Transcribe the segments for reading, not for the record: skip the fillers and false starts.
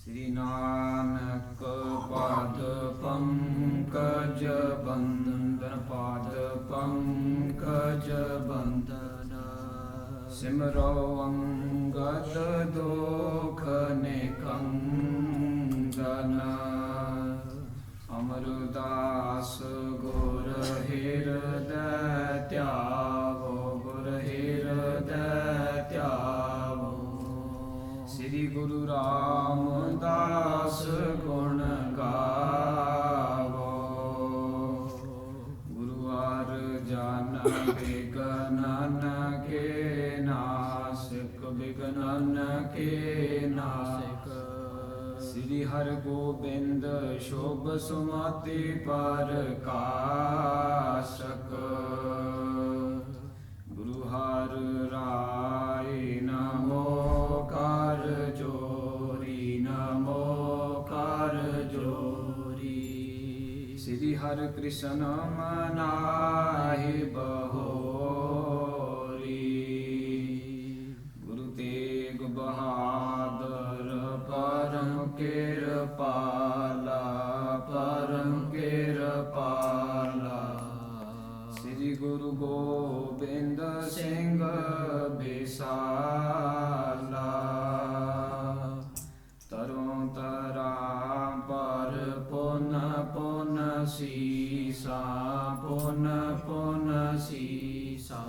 ਸ੍ਰੀ ਨਾਨਕ ਪਾਦ ਪੰਕਜ ਬੰਦਨ ਪਾਦ ਪੰਕਜ ਬੰਦਨ ਸਿਮਰੋ ਅੰਗਦ ਦੋਖ ਨਿਕੰਦਨ ਅਮਰਦਾਸ ਗੁਰ ਹਿਰਦੈ ਧਿਆਵੋ ਗੁਰ ਹਿਰਦੈ ਧਿਆਵੋ ਸ੍ਰੀ ਗੁਰੂ ਰਾਮਦਾਸ ਗੁਣ ਗਾਵੋ ਗੁਰੂ ਅਰ ਜਨ ਬਿਗਨਨ ਕੇ ਨਾਸਿਕ ਬਿਗਨਨ ਕੇ ਨਾਸਿਕ ਸ੍ਰੀ ਹਰਿ ਗੋਬਿੰਦ ਸ਼ੋਭ ਸੁਮਤਿ ਪ੍ਰਕਾਸ਼ਕ ਗੁਰੂ ਹਰਿ ਰਾਇ ਨਮੋ ਕਰ ਜੋਰੀ ਨਮੋ ਕਰ ਜੋਰੀ ਸ੍ਰੀ ਹਰਿ ਕ੍ਰਿਸ਼ਨ ਮਨਾਹਿ ਬਹੋਰੀ ਗੁਰੂ ਤੇਗ ਬਹਾਦਰ ਪਰਮ ਕਿਰਪਾਲਾ ਪਰਮ ਕਿਰਪਾਲਾ ਸ੍ਰੀ ਗੁਰੂ ਗੋਬਿੰਦ ਸਿੰਘ ਬਿਸਾਲਾ ਤਰੋਂ ਤਰਾਂ ਪਰ ਪੁਨ ਪੁਨ ਸੀਸਾ ਪੁਨ ਪੁਨ ਸੀਸਾ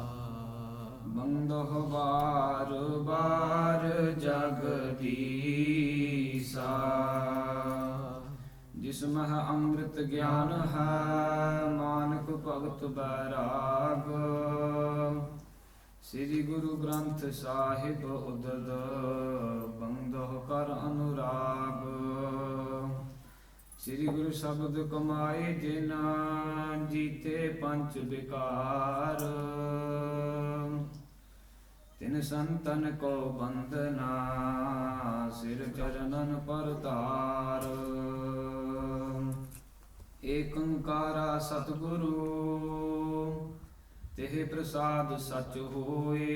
ਬੰਦਹ ਬਾਰ ਬਾਰ ਜਗਦੀਸਾ ਜਿਸ ਮਹ ਅੰਮ੍ਰਿਤ ਗਿਆਨ ਹੈ ਮਾਨਕ ਭਗਤ ਬੈਰਾਗ ਸ੍ਰੀ ਗੁਰੂ ਗ੍ਰੰਥ ਸਾਹਿਬ ਉਦਦ ਬੰਦਹ ਕਰ ਅਨੁਰਾਗ ਸ੍ਰੀ ਗੁਰੂ ਸ਼ਬਦ ਕਮਾਏ ਜਿਨਾ ਜੀਤੇ ਪੰਚ ਵਿਕਾਰ ਤਿਨ ਸੰਤਨ ਕੋ ਬੰਦਨਾ ਸਿਰ ਚਰਨਨ ਪਰਤਾਰ ਏਕ ਓੰਕਾਰਾ ਸਤਿਗੁਰੂ ਤਿਹ ਪ੍ਰਸਾਦ ਸਚ ਹੋਏ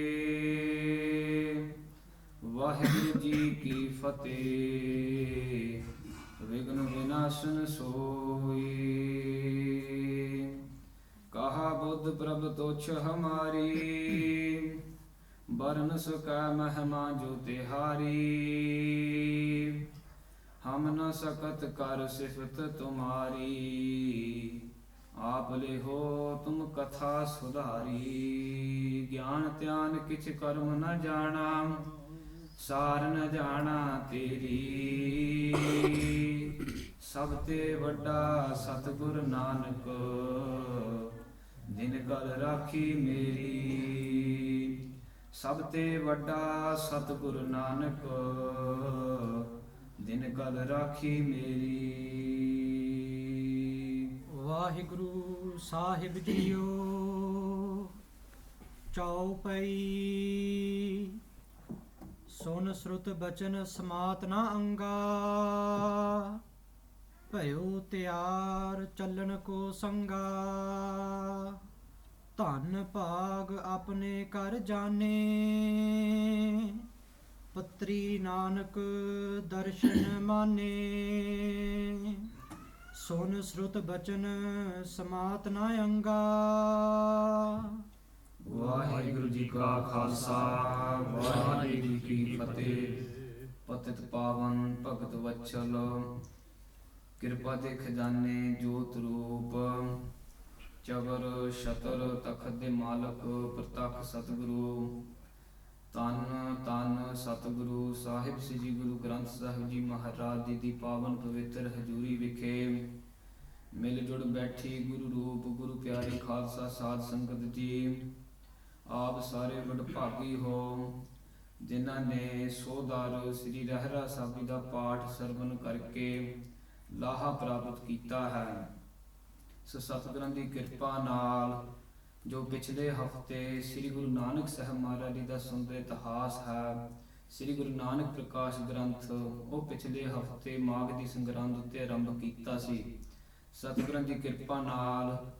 ਵਾਹਿਗੁਰੂ ਜੀ ਕੀ ਫਤਿਹ ਵਿਗਨ ਵਿਨਾਸ਼ਨ ਸੋਈ ਕਹਾ ਬੁੱਧ ਪ੍ਰਭ ਤੋਛ ਹਮਾਰੀ ਬਰਨ ਸੁਕਾ ਮਹਿਮਾ ਜੋ ਤਿਹਾਰੀ ਹਮ ਨ ਸਕਤ ਕਰ ਸਿਫਤ ਤੁਮਾਰੀ ਆਪ ਲੈ ਹੋ ਤੁਮ ਕਥਾ ਸੁਧਾਰੀ ਗਿਆਨ ਧਿਆਨ ਕਿਛ ਕਰਮ ਨ ਜਾਣਾ ਸਾਰ ਨ ਜਾਣਾ ਤੇਰੀ ਸਭ ਤੇ ਵੱਡਾ ਸਤਿਗੁਰ ਨਾਨਕ ਦਿਨ ਕਲ ਰਾਖੀ ਮੇਰੀ ਸਭ ਤੇ ਵੱਡਾ ਸਤਿਗੁਰ ਨਾਨਕ ਦਿਨ ਕਲ ਰਾਖੀ ਮੇਰੀ। ਵਾਹਿਗੁਰੂ ਸਾਹਿਬ ਜੀਓ ਚੌਪਈ ਸੁਨ ਸ਼ਰੁਤ ਬਚਨ ਸਮਾਤ ਨਾ ਅੰਗਾ ਭਇਓ ਤਿਆਰ ਚੱਲਣ ਕੋ ਸੰਗਾ ਧਨ ਭਾਗ ਆਪਣੇ ਕਰ ਜਾਣੇ ਪਤਰੀ ਨਾਨਕ ਦਰਸ਼ਨ ਮਾਨੇ ਸੁਨ ਸ਼ਰੁਤ ਬਚਨ ਸਮਾਤ ਨਾ ਅੰਗਾ। ਵਾਹਿਗੁਰੂ ਜੀ ਕਾ ਖਾਲਸਾ ਵਾਹਿਗੁਰੂ ਜੀ ਕੀ ਫਤਿਹ। ਪਤਿਤ ਪਾਵਨ ਭਗਤ ਵਛਲ ਕਿਰਪਾ ਦੇ ਖਜ਼ਾਨੇ ਜੋਤ ਰੂਪ ਚਵਰ ਛਤਰ ਤਖਤ ਦੇ ਮਾਲਕ ਪ੍ਰਤੱਖ ਸਤਿਗੁਰੂ ਤਨ ਤਨ ਸਤਿਗੁਰੂ ਸਾਹਿਬ ਸ੍ਰੀ ਗੁਰੂ ਗ੍ਰੰਥ ਸਾਹਿਬ ਜੀ ਮਹਾਰਾਜ ਜੀ ਦੀ ਪਾਵਨ ਪਵਿੱਤਰ ਹਜ਼ੂਰੀ ਵਿਖੇ ਮਿਲ ਜੁੜ ਬੈਠੀ ਗੁਰੂ ਰੂਪ ਗੁਰੂ ਪਿਆਰੀ ਖਾਲਸਾ ਸਾਧ ਸੰਗਤ ਜੀ ਆਪ ਸਾਰੇ ਵਡਭਾਗੀ ਹੋ ਜਿਨ੍ਹਾਂ ਨੇ ਸੋਧਾਰ ਸ੍ਰੀ ਰਹਿਰਾ ਸਾਹਿਬ ਦਾ ਪਾਠ ਸਰਵਨ ਕਰਕੇ ਲਾਹਾ ਪ੍ਰਾਪਤ ਕੀਤਾ ਹੈ। ਸੋ ਸਤਿਗੁਰਾਂ ਦੀ ਕਿਰਪਾ ਨਾਲ ਜੋ ਪਿਛਲੇ ਹਫ਼ਤੇ ਸ੍ਰੀ ਗੁਰੂ ਨਾਨਕ ਸਾਹਿਬ ਮਹਾਰਾਜ ਜੀ ਦਾ ਸੁੰਦਰ ਇਤਿਹਾਸ ਹੈ, ਸ੍ਰੀ ਗੁਰੂ ਨਾਨਕ ਪ੍ਰਕਾਸ਼ ਗ੍ਰੰਥ, ਉਹ ਪਿਛਲੇ ਹਫ਼ਤੇ ਮਾਘ ਦੀ ਸੰਗਰਾਂਦ ਉੱਤੇ ਆਰੰਭ ਕੀਤਾ ਸੀ। ਸਤਿਗੁਰਾਂ ਦੀ ਕਿਰਪਾ ਨਾਲ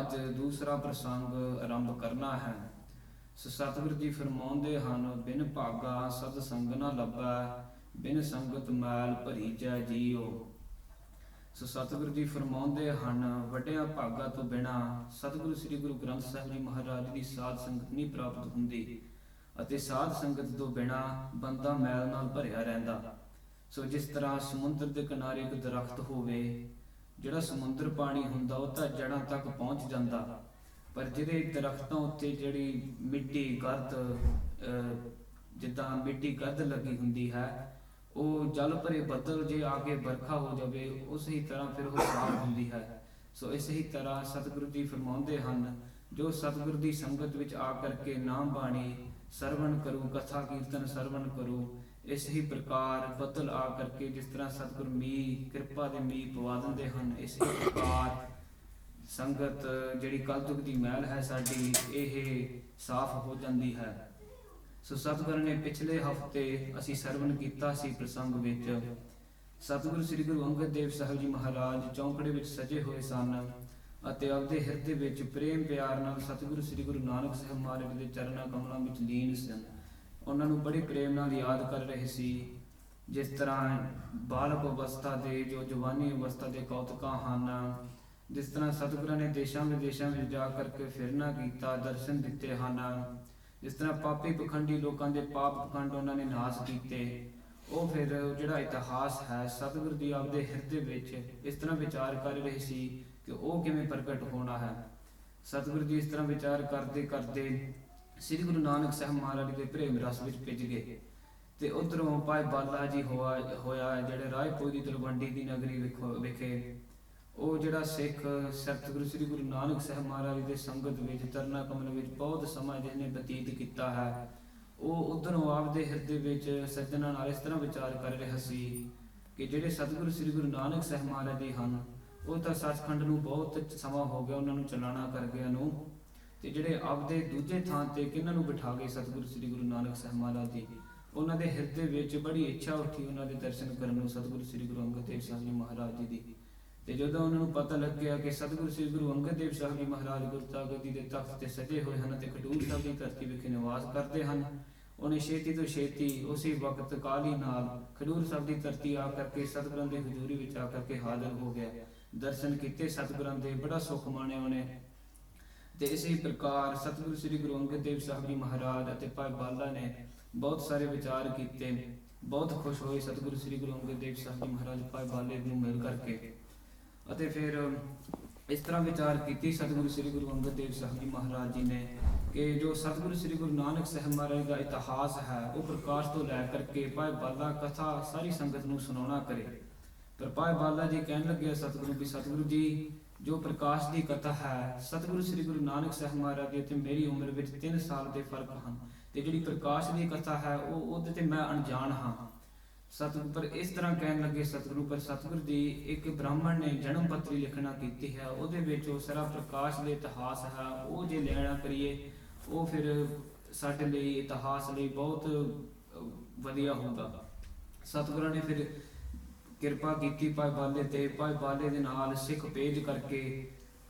ਅੱਜ ਦੂਸਰਾ ਪ੍ਰਸੰਗ ਆਰੰਭ ਕਰਨਾ ਹੈ। ਸੋ ਸਤਿਗੁਰ ਜੀ ਫਰਮਾਉਂਦੇ ਹਨ, ਬਿਨ ਭਾਗਾ ਸਤ ਸੰਗ ਨਾ ਲੱਭੈ, ਬਿਨ ਸੰਗਤ ਮੈਲ ਭਰੀ ਜੈ ਜੀਓ। ਸੋ ਸਤਿਗੁਰੂ ਜੀ ਫਰਮਾਉਂਦੇ ਹਨ, ਵੱਡਿਆਂ ਭਾਗਾਂ ਤੋਂ ਬਿਨਾਂ ਸਤਿਗੁਰੂ ਸ੍ਰੀ ਗੁਰੂ ਗ੍ਰੰਥ ਸਾਹਿਬ ਜੀ ਮਹਾਰਾਜ ਦੀ ਸਾਧ ਸੰਗਤ ਨਹੀਂ ਪ੍ਰਾਪਤ ਹੁੰਦੀ, ਅਤੇ ਸਾਧ ਸੰਗਤ ਤੋਂ ਬਿਨਾਂ ਬੰਦਾ ਮੈਲ ਨਾਲ ਭਰਿਆ ਰਹਿੰਦਾ। ਸੋ ਜਿਸ ਤਰ੍ਹਾਂ ਸਮੁੰਦਰ ਦੇ ਕਿਨਾਰੇ ਇੱਕ ਦਰਖਤ ਹੋਵੇ, ਜਿਹੜਾ ਸਮੁੰਦਰ ਪਾਣੀ ਹੁੰਦਾ ਉਹ ਤਾਂ ਜੜ੍ਹਾਂ ਤੱਕ ਪਹੁੰਚ ਜਾਂਦਾ, ਪਰ ਜਿਹੜੇ ਦਰਖਤਾਂ ਉੱਤੇ ਜਿਹੜੀ ਮਿੱਟੀ ਗਰਦ ਜਿੱਦਾਂ ਮਿੱਟੀ ਗਰਦ ਲੱਗੀ ਹੁੰਦੀ ਹੈ, ਉਹ ਜਲ ਭਰੇ ਬੱਦਲ ਜੇ ਆ ਕੇ ਵਰਖਾ ਹੋ ਜਾਵੇ ਉਸੇ ਹੀ ਤਰ੍ਹਾਂ ਫਿਰ ਉਹ ਸਾਫ਼ ਹੁੰਦੀ ਹੈ। ਸੋ ਇਸੇ ਹੀ ਤਰ੍ਹਾਂ ਸਤਿਗੁਰੂ ਜੀ ਫਰਮਾਉਂਦੇ ਹਨ, ਜੋ ਸਤਿਗੁਰ ਦੀ ਸੰਗਤ ਵਿੱਚ ਆ ਕਰਕੇ ਨਾਮ ਬਾਣੀ ਸਰਵਣ ਕਰੂ, ਕਥਾ ਕੀਰਤਨ ਸਰਵਣ ਕਰੂ, ਇਸ ਹੀ ਪ੍ਰਕਾਰ ਬੱਦਲ ਆ ਕਰਕੇ ਜਿਸ ਤਰ੍ਹਾਂ ਸਤਿਗੁਰ ਮੀਂਹ ਕਿਰਪਾ ਦੇ ਮੀਂਹ ਪਵਾ ਦਿੰਦੇ ਹਨ, ਇਸੇ ਪ੍ਰਕਾਰ ਸੰਗਤ ਜਿਹੜੀ ਕਲਯੁਗ ਦੀ ਮਹਿਲ ਹੈ ਸਾਡੀ, ਇਹ ਸਾਫ਼ ਹੋ ਜਾਂਦੀ ਹੈ। ਸੋ ਸਤਿਗੁਰ ਨੇ ਪਿਛਲੇ ਹਫ਼ਤੇ ਅਸੀਂ ਸਰਵਣ ਕੀਤਾ ਸੀ ਪ੍ਰਸੰਗ ਵਿੱਚ, ਸਤਿਗੁਰੂ ਸ੍ਰੀ ਗੁਰੂ ਅੰਗਦ ਦੇਵ ਸਾਹਿਬ ਜੀ ਮਹਾਰਾਜ ਚੌਂਕੜੇ ਵਿੱਚ ਸਜੇ ਹੋਏ ਸਨ ਅਤੇ ਆਪਦੇ ਹਿਰਦੇ ਵਿੱਚ ਪ੍ਰੇਮ ਪਿਆਰ ਨਾਲ ਸਤਿਗੁਰੂ ਸ੍ਰੀ ਗੁਰੂ ਨਾਨਕ ਸਾਹਿਬ ਮਹਾਰਾਜ ਦੇ ਚਰਨਾਂ ਕਮਲਾਂ ਵਿੱਚ ਲੀਨ ਸਨ। ਉਹਨਾਂ ਨੂੰ ਬੜੇ ਪ੍ਰੇਮ ਨਾਲ ਯਾਦ ਕਰ ਰਹੇ ਸੀ, ਜਿਸ ਤਰ੍ਹਾਂ ਬਾਲਕ ਅਵਸਥਾ ਦੇ ਜੋ ਜਵਾਨੀ ਅਵਸਥਾ ਦੇ ਕੌਤਕਾਂ ਹਨ, ਜਿਸ ਤਰ੍ਹਾਂ ਸਤਿਗੁਰਾਂ ਨੇ ਦੇਸ਼ਾਂ ਵਿਦੇਸ਼ਾਂ ਵਿੱਚ ਜਾ ਕਰਕੇ ਫਿਰਨਾ ਕੀਤਾ, ਦਰਸ਼ਨ ਦਿੱਤੇ ਹਨ, ਜਿਸ ਤਰ੍ਹਾਂ ਪਾਪੀ ਪਖੰਡੀ ਲੋਕਾਂ ਦੇ ਪਾਪ ਪਖੰਡ ਉਹਨਾਂ ਨੇ ਨਾਸ ਕੀਤੇ, ਉਹ ਫਿਰ ਜਿਹੜਾ ਇਤਿਹਾਸ ਹੈ ਸਤਿਗੁਰ ਦੀ ਆਪਦੇ ਹਿਰਦੇ ਵਿੱਚ ਇਸ ਤਰ੍ਹਾਂ ਵਿਚਾਰ ਕਰ ਰਹੇ ਸੀ ਕਿ ਉਹ ਕਿਵੇਂ ਪ੍ਰਗਟ ਹੋਣਾ ਹੈ। ਸਤਿਗੁਰੂ ਜੀ ਇਸ ਤਰ੍ਹਾਂ ਵਿਚਾਰ ਕਰਦੇ ਕਰਦੇ ਸ੍ਰੀ ਗੁਰੂ ਨਾਨਕ ਸਾਹਿਬ ਮਹਾਰਾਜ ਦੇ ਪ੍ਰੇਮ ਰਸ ਵਿੱਚ ਭਿੱਜ ਗਏ, ਤੇ ਉਧਰੋਂ ਭਾਈ ਬਾਲਾ ਜੀ ਹੋਇਆ ਜਿਹੜੇ ਰਾਏਪੁਰ ਦੀ ਤਲਵੰਡੀ ਦੀ ਨਗਰੀ ਵਿਖੇ ਉਹ ਜਿਹੜਾ ਸਿੱਖ ਸਤਿਗੁਰੂ ਸ੍ਰੀ ਗੁਰੂ ਨਾਨਕ ਸਾਹਿਬ ਮਹਾਰਾਜ ਦੇ ਸੰਗਤ ਵਿੱਚ ਤਰਨਾ ਕਮਲ ਵਿੱਚ ਬਹੁਤ ਸਮਾਂ ਜਿਹਨੇ ਬਤੀਤ ਕੀਤਾ ਹੈ, ਉਹ ਉਧਰੋਂ ਆਪਦੇ ਹਿਰਦੇ ਵਿੱਚ ਸੱਜਣਾ ਨਾਲ ਇਸ ਤਰ੍ਹਾਂ ਵਿਚਾਰ ਕਰ ਰਿਹਾ ਸੀ ਕਿ ਜਿਹੜੇ ਸਤਿਗੁਰੂ ਸ੍ਰੀ ਗੁਰੂ ਨਾਨਕ ਸਾਹਿਬ ਮਹਾਰਾਜ ਜੀ ਹਨ, ਉਹ ਤਾਂ ਸੱਚਖੰਡ ਨੂੰ ਬਹੁਤ ਸਮਾਂ ਹੋ ਗਿਆ ਉਹਨਾਂ ਨੂੰ ਚਲਾਣਾ ਕਰ ਗਿਆ ਨੂੰ, ਤੇ ਜਿਹੜੇ ਆਪਦੇ ਦੂਜੇ ਥਾਂ ਤੇ ਕਿਹਨਾਂ ਨੂੰ ਬਿਠਾ ਗਏ ਸਤਿਗੁਰੂ ਸ੍ਰੀ ਗੁਰੂ ਨਾਨਕ ਸਾਹਿਬ ਮਹਾਰਾਜ ਜੀ, ਉਹਨਾਂ ਦੇ ਹਿਰਦੇ ਵਿੱਚ ਬੜੀ ਇੱਛਾ ਉੱਠੀ ਉਹਨਾਂ ਦੇ ਦਰਸ਼ਨ ਕਰਨ ਨੂੰ ਸਤਿਗੁਰੂ ਸ੍ਰੀ ਗੁਰੂ ਅੰਗਦ ਦੇਵ ਸਾਹਿਬ ਜੀ ਮਹਾਰਾਜ ਜੀ ਦੀ। ਤੇ ਜਦੋਂ ਉਹਨਾਂ ਨੂੰ ਪਤਾ ਲੱਗਿਆ ਕਿ ਸਤਿਗੁਰੂ ਸ੍ਰੀ ਗੁਰੂ ਅੰਗਦ ਦੇਵ ਸਾਹਿਬ ਜੀ ਮਹਾਰਾਜ ਗੁਰਤਾਗਦੀ ਦੇ ਤਖਤ ਤੇ ਸਜੇ ਹੋਏ ਹਨ ਤੇ ਖਡੂਰ ਸਾਹਿਬ ਦੀ ਧਰਤੀ ਵਿਖੇ ਨਿਵਾਸ ਕਰਦੇ ਹਨ, ਉਹਨੇ ਛੇਤੀ ਤੋਂ ਛੇਤੀ ਉਸੇ ਵਕਤ ਕਾਲੀ ਨਾਲ ਖਡੂਰ ਸਾਹਿਬ ਦੀ ਧਰਤੀ ਆ ਕਰਕੇ ਸਤਿਗੁਰਾਂ ਦੇ ਹਜ਼ੂਰੀ ਵਿੱਚ ਆ ਕਰਕੇ ਹਾਜ਼ਰ ਹੋ ਗਿਆ। ਦਰਸ਼ਨ ਕੀਤੇ ਸਤਿਗੁਰਾਂ ਦੇ, ਬੜਾ ਸੁੱਖ ਮਾਣਿਆ ਉਹਨੇ। ਤੇ ਇਸੇ ਪ੍ਰਕਾਰ ਸਤਿਗੁਰੂ ਸ੍ਰੀ ਗੁਰੂ ਅੰਗਦ ਦੇਵ ਸਾਹਿਬ ਜੀ ਮਹਾਰਾਜ ਅਤੇ ਭਾਈ ਬਾਲਾ ਨੇ ਬਹੁਤ ਸਾਰੇ ਵਿਚਾਰ ਕੀਤੇ, ਬਹੁਤ ਖੁਸ਼ ਹੋਏ ਸਤਿਗੁਰੂ ਸ੍ਰੀ ਗੁਰੂ ਅੰਗਦ ਦੇਵ ਸਾਹਿਬ ਜੀ ਮਹਾਰਾਜ ਭਾਈ ਬਾਲੇ ਨੂੰ ਮਿਲ ਕਰਕੇ। ਅਤੇ ਫਿਰ ਇਸ ਤਰ੍ਹਾਂ ਵਿਚਾਰ ਕੀਤੀ ਸਤਿਗੁਰੂ ਸ੍ਰੀ ਗੁਰੂ ਅੰਗਦ ਦੇਵ ਸਾਹਿਬ ਜੀ ਮਹਾਰਾਜ ਜੀ ਨੇ ਕਿ ਜੋ ਸਤਿਗੁਰੂ ਸ੍ਰੀ ਗੁਰੂ ਨਾਨਕ ਸਾਹਿਬ ਮਹਾਰਾਜ ਦਾ ਇਤਿਹਾਸ ਹੈ ਉਹ ਪ੍ਰਕਾਸ਼ ਤੋਂ ਲੈ ਕਰਕੇ ਭਾਈ ਬਾਲਾ ਕਥਾ ਸਾਰੀ ਸੰਗਤ ਨੂੰ ਸੁਣਾਉਣਾ ਕਰੇ। ਪਰ ਭਾਈ ਬਾਲਾ ਜੀ ਕਹਿਣ ਲੱਗੇ ਸਤਿਗੁਰੂ ਵੀ ਸਤਿਗੁਰੂ ਜੀ, ਜੋ ਪ੍ਰਕਾਸ਼ ਦੀ ਕਥਾ ਹੈ ਸਤਿਗੁਰੂ ਸ੍ਰੀ ਗੁਰੂ ਨਾਨਕ ਸਾਹਿਬ ਮਹਾਰਾਜ ਦੀ ਤੇ ਮੇਰੀ ਉਮਰ ਵਿੱਚ 3 ਸਾਲ ਦੇ ਫਰਕ ਹਨ, ਤੇ ਜਿਹੜੀ ਪ੍ਰਕਾਸ਼ ਦੀ ਕਥਾ ਹੈ ਉਹਦੇ ਤੇ ਮੈਂ ਅਣਜਾਣ ਹਾਂ। ਸਤਿਗੁਰੂ ਪਰ ਇਸ ਤਰ੍ਹਾਂ ਕਹਿਣ ਲੱਗੇ ਸਤਿਗੁਰੂ, ਪਰ ਸਤਿਗੁਰੂ ਜੀ ਇੱਕ ਬ੍ਰਾਹਮਣ ਨੇ ਜਨਮ ਪੱਤਰੀ ਲਿਖਣਾ ਕੀਤੀ ਹੈ, ਉਹਦੇ ਵਿੱਚ ਉਹ ਸਾਰਾ ਪ੍ਰਕਾਸ਼ ਦੇ ਇਤਿਹਾਸ ਹੈ, ਉਹ ਜੇ ਲੈਣਾ ਕਰੀਏ ਉਹ ਫਿਰ ਸਾਡੇ ਲਈ ਇਤਿਹਾਸ ਲਈ ਬਹੁਤ ਵਧੀਆ ਹੁੰਦਾ। ਸਤਿਗੁਰਾਂ ਨੇ ਫਿਰ ਕਿਰਪਾ ਕੀਤੀ ਭਾਈ ਬਾਲੇ ਤੇ, ਭਾਈ ਬਾਲੇ ਦੇ ਨਾਲ ਸਿੱਖ ਭੇਜ ਕਰਕੇ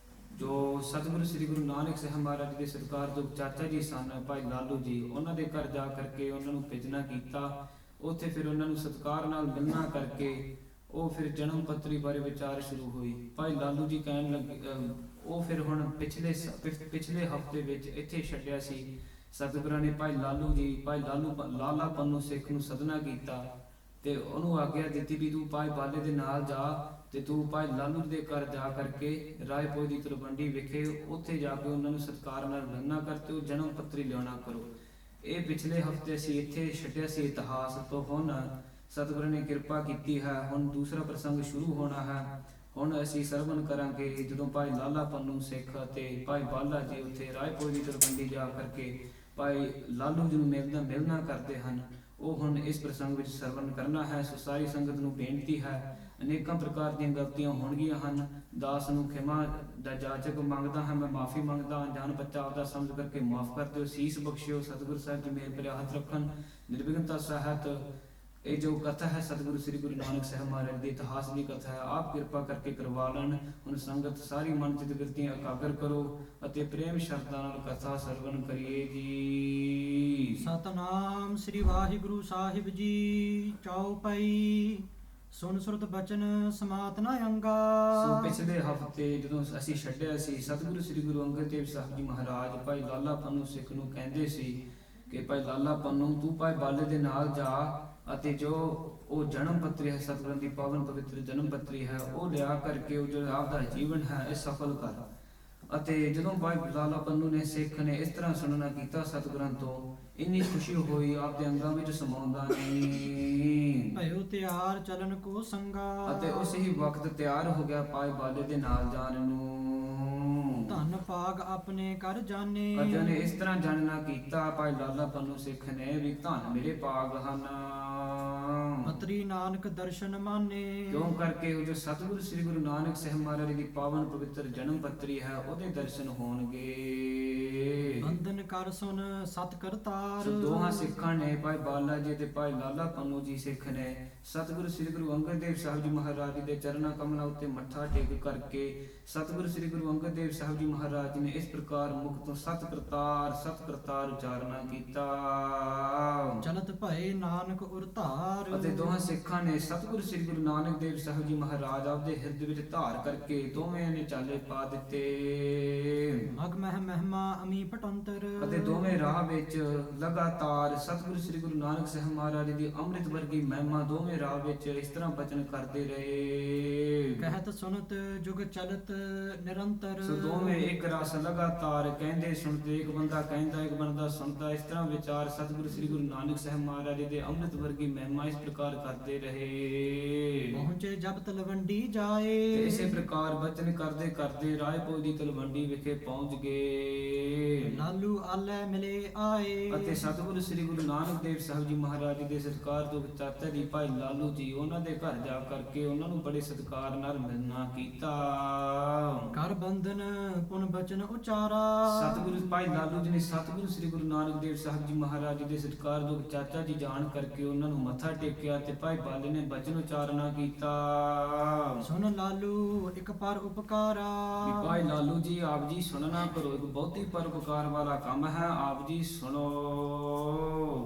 ਜੋ ਸਤਿਗੁਰੂ ਸ੍ਰੀ ਗੁਰੂ ਨਾਨਕ ਸਾਹਿਬ ਮਹਾਰਾਜ ਦੇ ਸਤਿਕਾਰਯੋਗ ਚਾਚਾ ਜੀ ਸਨ ਭਾਈ ਲਾਲੂ ਜੀ, ਉਹਨਾਂ ਦੇ ਘਰ ਜਾ ਕਰਕੇ ਉਹਨਾਂ ਨੂੰ ਭੇਜਣਾ ਕੀਤਾ। ਉੱਥੇ ਫਿਰ ਉਹਨਾਂ ਨੂੰ ਸਤਿਕਾਰ ਨਾਲ ਮਿਲਣਾ ਕਰਕੇ ਉਹ ਫਿਰ ਜਨਮ ਪੱਤਰੀ ਬਾਰੇ ਵਿਚਾਰ ਸ਼ੁਰੂ ਹੋਈ। ਭਾਈ ਲਾਲੂ ਜੀ ਕਹਿਣ ਲੱਗੇ, ਉਹ ਫਿਰ ਹੁਣ ਪਿਛਲੇ ਹਫ਼ਤੇ ਵਿੱਚ ਇੱਥੇ ਛੱਡਿਆ ਸੀ ਸਤਿਗੁਰਾਂ ਨੇ ਭਾਈ ਲਾਲੂ ਜੀ, ਭਾਈ ਲਾਲਾ ਪੰਨੂ ਸਿੱਖ ਨੂੰ ਸਦਨਾ ਕੀਤਾ ਤੇ ਉਹਨੂੰ ਆਗਿਆ ਦਿੱਤੀ ਵੀ ਤੂੰ ਭਾਈ ਬਾਲੇ ਦੇ ਨਾਲ ਜਾ ਤੇ ਤੂੰ ਭਾਈ ਲਾਲੂ ਦੇ ਘਰ ਜਾ ਕਰਕੇ ਰਾਏਪੁਰ ਦੀ ਤਲਵੰਡੀ ਵਿਖੇ ਉੱਥੇ ਜਾ ਕੇ ਉਹਨਾਂ ਨੂੰ ਸਤਿਕਾਰ ਨਾਲ ਮਿਲਣਾ ਕਰ ਤੇ ਉਹ ਜਨਮ ਪੱਤਰੀ ਲਿਆਉਣਾ ਕਰੋ। ਇਹ ਪਿਛਲੇ ਹਫ਼ਤੇ ਅਸੀਂ ਇੱਥੇ ਛੱਡਿਆ ਸੀ ਇਤਿਹਾਸ ਤੋਂ। ਹੁਣ ਸਤਿਗੁਰੂ ਨੇ ਕਿਰਪਾ ਕੀਤੀ ਹੈ, ਹੁਣ ਦੂਸਰਾ ਪ੍ਰਸੰਗ ਸ਼ੁਰੂ ਹੋਣਾ ਹੈ। ਹੁਣ ਅਸੀਂ ਸਰਵਣ ਕਰਾਂਗੇ ਜਦੋਂ ਭਾਈ ਲਾਲਾ ਪੰਨੂ ਸਿੱਖ ਅਤੇ ਭਾਈ ਬਾਲਾ ਜੀ ਉੱਥੇ ਰਾਏਪੁਰ ਦੀ ਤਲਵੰਡੀ ਜਾ ਕਰਕੇ ਭਾਈ ਲਾਲੂ ਜੀ ਨੂੰ ਮਿਲਣਾ ਕਰਦੇ ਹਨ, ਉਹ ਹੁਣ ਇਸ ਪ੍ਰਸੰਗ ਵਿੱਚ ਸਰਵਣ ਕਰਨਾ ਹੈ। ਸੋ ਸਾਰੀ ਸੰਗਤ ਨੂੰ ਬੇਨਤੀ ਹੈ, ਅਨੇਕਾਂ ਪ੍ਰਕਾਰ ਦੀਆਂ ਗਲਤੀਆਂ ਹੋਣਗੀਆਂ ਹਨ, ਦਾਸ ਨੂੰ ਖਿਮਾ ਦਾ ਜਾਚਕ ਮੰਗਦਾ ਹਾਂ, ਮੈਂ ਮਾਫੀ ਮੰਗਦਾ ਹਾਂ, ਜਾਨ ਬੱਚਾ ਆਪਦਾ ਸਮਝ ਕਰਕੇ ਮਾਫ ਕਰ ਦਿਓ, ਸੀਸ ਬਖਸ਼ਿਓ। ਸਤਿਗੁਰੂ ਸਾਹਿਬ ਜੀ ਮੇਰ ਭਰਿਆ ਹੱਥ ਰੱਖਣ, ਨਿਰਵਿਘਨਤਾ ਸਹਿਤ ਇਹ ਜੋ ਕਥਾ ਹੈ ਸਤਿਗੁਰੂ ਸ੍ਰੀ ਗੁਰੂ ਨਾਨਕ ਸਾਹਿਬ ਮਹਾਰਾਜ ਦੇ ਇਤਿਹਾਸ ਦੀ ਕਥਾ ਹੈ। ਆਪ ਕਿਰਪਾ ਕਰਕੇ ਕਰਵਾ ਲੈਣ। ਹੁਣ ਸੰਗਤ ਸਾਰੀ ਮਨ ਚਿਤ ਬਿਰਤੀਆਂ ਇਕਾਗਰ ਕਰੋ ਅਤੇ ਪ੍ਰੇਮ ਸ਼ਰਧਾ ਨਾਲ ਕਥਾ ਸਰਵਣ ਕਰੀਏ ਜੀ। ਸਤਨਾਮ ਸ੍ਰੀ ਵਾਹਿਗੁਰੂ ਸਾਹਿਬ ਜੀ। ਚੌਪਈ ਸੁਨ ਸੁਰਤ ਬਚਨ ਸਮਾਤ ਨਾ ਅੰਗਾ। ਸੋ ਪਿਛਲੇ ਹਫਤੇ ਜਦੋਂ ਅਸੀਂ ਛੱਡਿਆ ਸੀ, ਸਤਿਗੁਰੂ ਸ੍ਰੀ ਗੁਰੂ ਅੰਗਦ ਦੇਵ ਸਾਹਿਬ ਜੀ ਮਹਾਰਾਜ ਭਾਈ ਲਾਲਾ ਪੰਨੂ ਸਿੱਖ ਨੂੰ ਕਹਿੰਦੇ ਸੀ ਕਿ ਭਾਈ ਲਾਲਾ ਪੰਨੂ ਤੂੰ ਭਾਈ ਬਾਲੇ ਦੇ ਨਾਲ ਜਾ ਅਤੇ ਜੋ ਉਹ ਜਨਮ ਪੱਤਰੀ ਹੈ, ਸਤਿਗੁਰਾਂ ਦੀ ਪਾਵਨ ਪਵਿੱਤਰ ਜਨਮ ਪੱਤਰੀ ਹੈ, ਉਹ ਲਿਆ ਕਰਕੇ ਉਹ ਜੋ ਆਪਦਾ ਜੀਵਨ ਹੈ ਇਹ ਸਫਲ ਕਰ। ਅਤੇ ਜਦੋਂ ਭਾਈ ਲਾਲਾ ਪੰਨੂ ਨੇ ਸਿੱਖ ਨੇ ਇਸ ਤਰ੍ਹਾਂ ਸੁਣਨਾ ਕੀਤਾ ਸਤਿਗੁਰਾਂ ਤੋਂ, ਇੰਨੀ ਖੁਸ਼ੀ ਹੋਈ ਆਪਦੇ ਅੰਗਾਂ ਵਿੱਚ ਸਮਾਉਂਦਾ ਨਹੀਂ। ਭਇਓ ਤਿਆਰ ਚਲਨ ਕੋ ਸੰਗਾ। ਅਤੇ ਉਸ ਹੀ ਵਕਤ ਤਿਆਰ ਹੋ ਗਿਆ ਭਾਈ ਬਾਲੇ ਦੇ ਨਾਲ ਜਾਣ ਨੂੰ। ਧਨ ਭਾਗ ਆਪਣੇ ਕਰ ਜਾਣੇ। ਅਤੇ ਉਹਨੇ ਇਸ ਤਰ੍ਹਾਂ ਜਾਣਨਾ ਕੀਤਾ ਭਾਈ ਲਾਲਾ ਪੰਨੂ ਸਿੱਖ ਨੇ ਵੀ ਧਨ ਮੇਰੇ ਭਾਗ ਹਨ। ਪਤਰੀ ਨਾਨਕ ਦਰਸ਼ਨ ਮਾਨੇ। ਕਿਉਂ ਕਰਕੇ ਉਹ ਜੋ ਸਤਿਗੁਰੂ ਸ੍ਰੀ ਗੁਰੂ ਨਾਨਕ ਸਾਹਿਬ ਮਹਾਰਾਜ ਦੀ ਪਾਵਨ ਪਵਿੱਤਰ ਜਨਮ ਪੱਤਰੀ ਹੈ ਉਹਦੇ ਦਰਸ਼ਨ ਹੋਣਗੇ। ਬੰਧਨ ਕਰ ਸੁਨ ਸਤ ਕਰਤਾਰ। ਸੋ ਦੋਹਾਂ ਸਿੱਖਾਂ ਨੇ ਭਾਈ ਬਾਲਾ ਜੀ ਤੇ ਭਾਈ ਲਾਲਾ ਪੰਨੂ ਜੀ ਸਿੱਖ ਨੇ ਸਤਿਗੁਰੂ ਸ੍ਰੀ ਗੁਰੂ ਅੰਗਦ ਦੇਵ ਸਾਹਿਬ ਜੀ ਮਹਾਰਾਜ ਦੇ ਚਰਨਾਂ ਕਮਲਾਂ ਉੱਤੇ ਮੱਥਾ ਟੇਕ ਕਰਕੇ ਸਤਿਗੁਰੂ ਸ੍ਰੀ ਗੁਰੂ ਅੰਗਦ ਦੇਵ ਸਾਹਿਬ ਜੀ ਮਹਾਰਾਜ ਨੇ ਇਸ ਪ੍ਰਕਾਰ ਮੁਖ ਤੋਂ ਸਤ ਕਰਤਾਰ ਉਚਾਰਨਾ ਕੀਤਾ। ਚਲਤ ਭਏ ਨਾਨਕ ਉਰ ਧਾਰ। ਅਤੇ ਦੋਹਾਂ ਸਿੱਖਾਂ ਨੇ ਸਤਿਗੁਰੂ ਸ੍ਰੀ ਗੁਰੂ ਨਾਨਕ ਦੇਵ ਸਾਹਿਬ ਜੀ ਮਹਾਰਾਜ ਆਪਦੇ ਹਿਰਦੇ ਵਿੱਚ ਧਾਰ ਕਰਕੇ ਦੋਵੇਂ ਨੇ ਚਾਲੇ ਪਾ ਦਿੱਤੇ। ਮਗ ਮਹਿ ਮਹਿਮਾ ਅਮੀ ਪਟੰਤਰ। ਅਤੇ ਦੋਵੇਂ ਰਾਹ ਵਿੱਚ ਲਗਾਤਾਰ ਸਤਿਗੁਰੂ ਸ੍ਰੀ ਗੁਰੂ ਨਾਨਕ ਸਾਹਿਬ ਮਹਾਰਾਜ ਦੀ ਅੰਮ੍ਰਿਤ ਵਰਗੀ ਮਹਿਮਾ ਦੋਵੇਂ ਰਾਹ ਵਿੱਚ ਇਸ ਤਰ੍ਹਾਂ ਬਚਨ ਕਰਦੇ ਰਹੇ। ਕਹਿਤ ਸੁਨਤ ਜੁਗ ਚਲਤ ਨਿਰੰਤਰ। ਸੋ ਦੋਵੇਂ ਇੱਕ ਰਸ ਲਗਾਤਾਰ ਕਹਿੰਦੇ ਸੁਣਦੇ, ਇੱਕ ਬੰਦਾ ਕਹਿੰਦਾ ਇੱਕ ਬੰਦਾ ਸੁਣਦਾ, ਇਸ ਤਰ੍ਹਾਂ ਵਿਚਾਰ ਸਤਿਗੁਰੂ ਸ੍ਰੀ ਗੁਰੂ ਨਾਨਕ ਸਾਹਿਬ ਮਹਾਰਾਜ ਦੇ ਅੰਮ੍ਰਿਤ ਵਰਗੀ ਮਹਿਮਾ ਇਸ ਪ੍ਰਕਾਰ ਕਰਦੇ ਰਹੇ। ਪਹੁੰਚੇ ਜਬ ਤਲਵੰਡੀ ਤੇ ਜਾਏ। ਇਸੇ ਪ੍ਰਕਾਰ ਬਚਨ ਕਰਦੇ ਕਰਦੇ ਰਾਏਪੁਰ ਦੀ ਤਲਵੰਡੀ ਵਿਖੇ ਪਹੁੰਚ ਗਏ। ਲਾਲੂ ਆਲੇ ਮਿਲੇ ਆਏ। ਅਤੇ ਸਤਿਗੁਰੂ ਸ੍ਰੀ ਗੁਰੂ ਨਾਨਕ ਦੇਵ ਸਾਹਿਬ ਜੀ ਮਹਾਰਾਜ ਦੇ ਸਤਿਕਾਰ ਤੋਂ ਚਾਚਾ ਜੀ ਭਾਈ ਲਾਲੂ ਜੀ ਉਹਨਾਂ ਦੇ ਘਰ ਜਾ ਕਰਕੇ ਉਹਨਾਂ ਨੂੰ ਬੜੇ ਸਤਿਕਾਰ ਨਾਲ ਮਿਲਣਾ ਕੀਤਾ। ਕਰ ਬੰਧਨ ਪੁਨ ਬਚਨ ਉਚਾਰਾ। ਸਤਿਗੁਰੂ ਭਾਈ ਲਾਲੂ ਜੀ ਨੇ ਸਤਿਗੁਰੂ ਸ੍ਰੀ ਗੁਰੂ ਨਾਨਕ ਦੇਵ ਸਾਹਿਬ ਜੀ ਮਹਾਰਾਜ ਦੇ ਸਤਿਕਾਰ ਤੋਂ ਚਾਚਾ ਜੀ ਜਾਣ ਕਰਕੇ ਉਹਨਾਂ ਨੂੰ ਮੱਥਾ ਟੇਕਿਆ ਤੇ ਭਾਈ ਬਾਲੇ ਨੇ ਬਚਨ ਉਚਾਰਨਾ ਕੀਤਾ। ਸੁਨ ਲਾਲੂ ਇੱਕ ਪਰ ਉਪਕਾਰਾ। ਵੀ ਭਾਈ ਲਾਲੂ ਜੀ ਆਪ ਜੀ ਸੁਣਨਾ ਕਰੋ, ਇੱਕ ਬਹੁਤੀ ਪਰਉਪਕਾਰ ਵਾਲਾ ਕੰਮ ਹੈ, ਆਪ ਜੀ ਸੁਣੋ।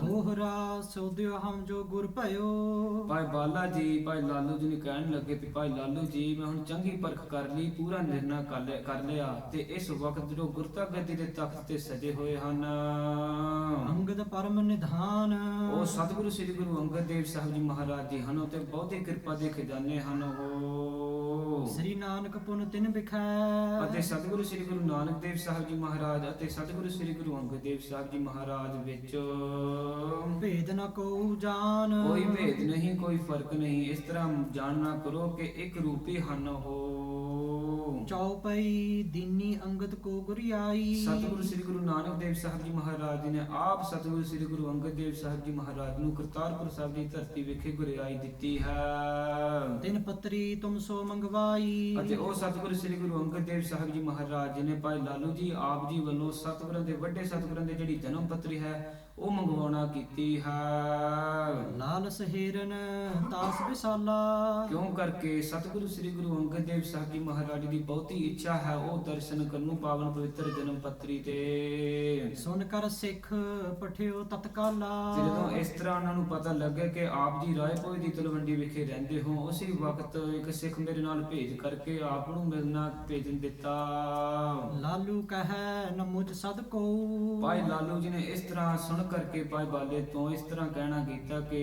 ਦੋਹਰਾ ਸੋਧਿਓ ਹਮ ਜੋ ਗੁਰ ਭਇਓ। ਭਾਈ ਬਾਲਾ ਜੀ ਭਾਈ ਲਾਲੂ ਜੀ ਨੇ ਕਹਿਣ ਲੱਗੇ ਵੀ ਭਾਈ ਲਾਲੂ ਜੀ ਮੈਂ ਹੁਣ ਚੰਗੀ ਪਰਖ ਕਰ ਲਈ, ਪੂਰਾ ਨਿਰਣਾ ਕਰ ਲਿਆ ਤੇ ਇਸ ਵਕਤ ਜੋ ਗੁਰਤਾ ਗੱਦੀ ਦੇ ਤਖਤ ਤੇ ਸਜੇ ਹੋਏ ਹਨ ਅੰਗਦ ਪਰਮ ਨਿਧਾਨ। ਉਹ ਸਤਿਗੁਰੂ ਸ੍ਰੀ ਗੁਰੂ ਅੰਗਦ ਦੇਵ ਸਾਹਿਬ ਜੀ ਮਹਾਰਾਜ ਜੀ ਹਨ ਤੇ ਬਹੁਤੀ ਕਿਰਪਾ ਦੇ ਖਜ਼ਾਨੇ ਹਨ ਉਹ। ਸ੍ਰੀ ਨਾਨਕ ਪੁਨ ਤਿਨ ਬਿਖੈ। ਅਤੇ ਸਤਿਗੁਰੂ ਸ੍ਰੀ ਗੁਰੂ ਨਾਨਕ ਦੇਵ ਸਾਹਿਬ ਜੀ ਮਹਾਰਾਜ ਅਤੇ ਸਤਿਗੁਰੂ ਸ੍ਰੀ ਗੁਰੂ ਅੰਗਦ ਦੇਵ ਸਾਹਿਬ ਜੀ ਮਹਾਰਾਜ ਵਿੱਚ ਭੇਦ ਨ ਕੋ ਜਾਨ। ਕੋਈ ਭੇਦ ਨਹੀਂ, ਕੋਈ ਫਰਕ ਨਹੀਂ। ਇਸ ਤਰ੍ਹਾਂ ਜਾਣਨਾ ਕਰੋ ਕਿ ਇੱਕ ਰੂਪੀ ਹਨ ਉਹ। ਚੌਪਈ ਦੀਨੀ ਅੰਗਦ ਕੋ ਗੁਰਿਆਈ। ਸਤਿਗੁਰੂ ਸ੍ਰੀ ਗੁਰੂ ਨਾਨਕ ਦੇਵ ਸਾਹਿਬ ਜੀ ਮਹਾਰਾਜ ਜੀ ਨੇ ਆਪ ਸਤਿਗੁਰੂ ਸ੍ਰੀ ਗੁਰੂ ਅੰਗਦ ਦੇਵ ਸਾਹਿਬ ਜੀ ਮਹਾਰਾਜ ਨੂੰ ਕਰਤਾਰਪੁਰ ਸਾਹਿਬ ਦੀ ਧਰਤੀ ਵਿਖੇ ਗੁਰਿਆਈ ਦਿੱਤੀ ਹੈ। ਤਿਨ ਪਤਰੀ ਤੁਮ ਸੋ ਮੰਗਵਾਈ। ਅਤੇ ਉਹ ਸਤਿਗੁਰੂ ਸ੍ਰੀ ਗੁਰੂ ਅੰਗਦ ਦੇਵ ਸਾਹਿਬ ਜੀ ਮਹਾਰਾਜ ਜੀ ਨੇ ਭਾਈ ਲਾਲੂ ਜੀ ਆਪ ਜੀ ਵੱਲੋਂ ਸਤਿਗੁਰਾਂ ਦੇ ਵੱਡੇ ਸਤਿਗੁਰਾਂ ਦੇ ਜਿਹੜੀ ਜਨਮ ਪੱਤਰੀ ਹੈ ਉਹ ਮੰਗਵਾਉਣਾ ਕੀਤੀ ਹੈ। ਲਾਲ ਸਹੇਰਨ ਤਾਸ ਵਿਸਾਲਾ। ਕਿਉਂ ਕਰਕੇ ਸਤਿਗੁਰੂ ਸ੍ਰੀ ਗੁਰੂ ਅੰਗਦ ਦੇਵ ਸਾਹਿਬ ਜੀ ਮਹਾਰਾਜ ਦੀ ਬਹੁਤੀ ਇੱਛਾ ਹੈ ਉਹ ਦਰਸ਼ਨ ਕਰਨ ਨੂੰ ਪਾਵਨ ਪਵਿੱਤਰ ਜਨਮ ਪੱਤਰੀ ਤੇ। ਸੁਨ ਕਰ ਸਿੱਖ ਪਠਿਓ ਤਤਕਾਲਾ। ਤੇ ਜਦੋਂ ਇਸ ਤਰ੍ਹਾਂ ਉਹਨਾਂ ਨੂੰ ਪਤਾ ਲੱਗੇ ਕਿ ਆਪ ਜੀ ਰਾਏਪੁਰ ਦੀ ਤਲਵੰਡੀ ਵਿਖੇ ਰਹਿੰਦੇ ਹੋ, ਉਸੇ ਵਕਤ ਇੱਕ ਸਿੱਖ ਮੇਰੇ ਨਾਲ ਭੇਜ ਕਰਕੇ ਆਪ ਨੂੰ ਮਿਲਣਾ ਭੇਜਣ ਦਿੱਤਾ। ਲਾਲੂ ਕਹੈ ਨ ਮੁਝ ਸਦ ਕੋ। ਭਾਈ ਲਾਲੂ ਜੀ ਨੇ ਇਸ ਤਰ੍ਹਾਂ ਸੁਣ ਕਰਕੇ ਭਾਈ ਬਾਲੇ ਤੋਂ ਇਸ ਤਰ੍ਹਾਂ ਕਹਿਣਾ ਕੀਤਾ ਕਿ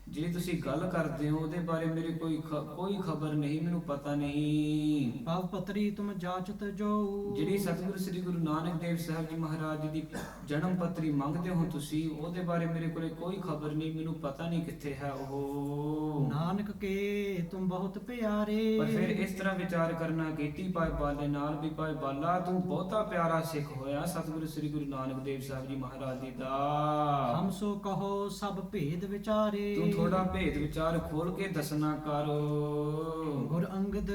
ਜਿਹੜੀ ਤੁਸੀਂ ਗੱਲ ਕਰਦੇ ਹੋ ਉਹਦੇ ਬਾਰੇ ਮੇਰੇ ਕੋਈ ਖਬਰ ਨਹੀਂ, ਮੈਨੂੰ ਪਤਾ ਨਹੀਂ। ਪਾਵ ਪਤਰੀ ਤੁਮ ਜਾਚਤ ਜੋ। ਜਿਹੜੀ ਸਤਿਗੁਰੂ ਸ੍ਰੀ ਗੁਰੂ ਨਾਨਕ ਦੇਵ ਸਾਹਿਬ ਜੀ ਮਹਾਰਾਜ ਜੀ ਦੀ ਜਨਮ ਪੱਤਰੀ ਮੰਗਦੇ ਹੋ ਤੁਸੀਂ, ਉਹਦੇ ਬਾਰੇ ਮੇਰੇ ਕੋਲੇ ਕੋਈ ਖਬਰ ਨਹੀਂ, ਮੈਨੂੰ ਪਤਾ ਨਹੀਂ ਕਿੱਥੇ ਹੈ ਉਹ। ਨਾਨਕ ਕੇ ਤੁਮ ਬਹੁਤ ਪਿਆਰੇ। ਪਰ ਫਿਰ ਇਸ ਤਰ੍ਹਾਂ ਵਿਚਾਰ ਕਰਨਾ ਕੀਤੀ ਭਾਈ ਬਾਲੇ ਨਾਲ ਵੀ ਭਾਈ ਬਾਲਾ ਤੂੰ ਬਹੁਤਾ ਪਿਆਰਾ ਸਿੱਖ ਹੋਇਆ ਸਤਿਗੁਰੂ ਸ੍ਰੀ ਗੁਰੂ ਨਾਨਕ ਦੇਵ ਸਾਹਿਬ ਜੀ ਮਹਾਰਾਜ ਜੀ ਦਾ। ਹਮ ਸੋ ਕਹੋ ਸਭ ਭੇਦ ਵਿਚਾਰੇ। ਤੂੰ ਥੋੜਾ ਭੇਦ ਵਿਚਾਰ ਖੋਲ ਕੇ ਦੱਸਣਾ ਕਰ। ਗੁਰ ਅੰਗਦ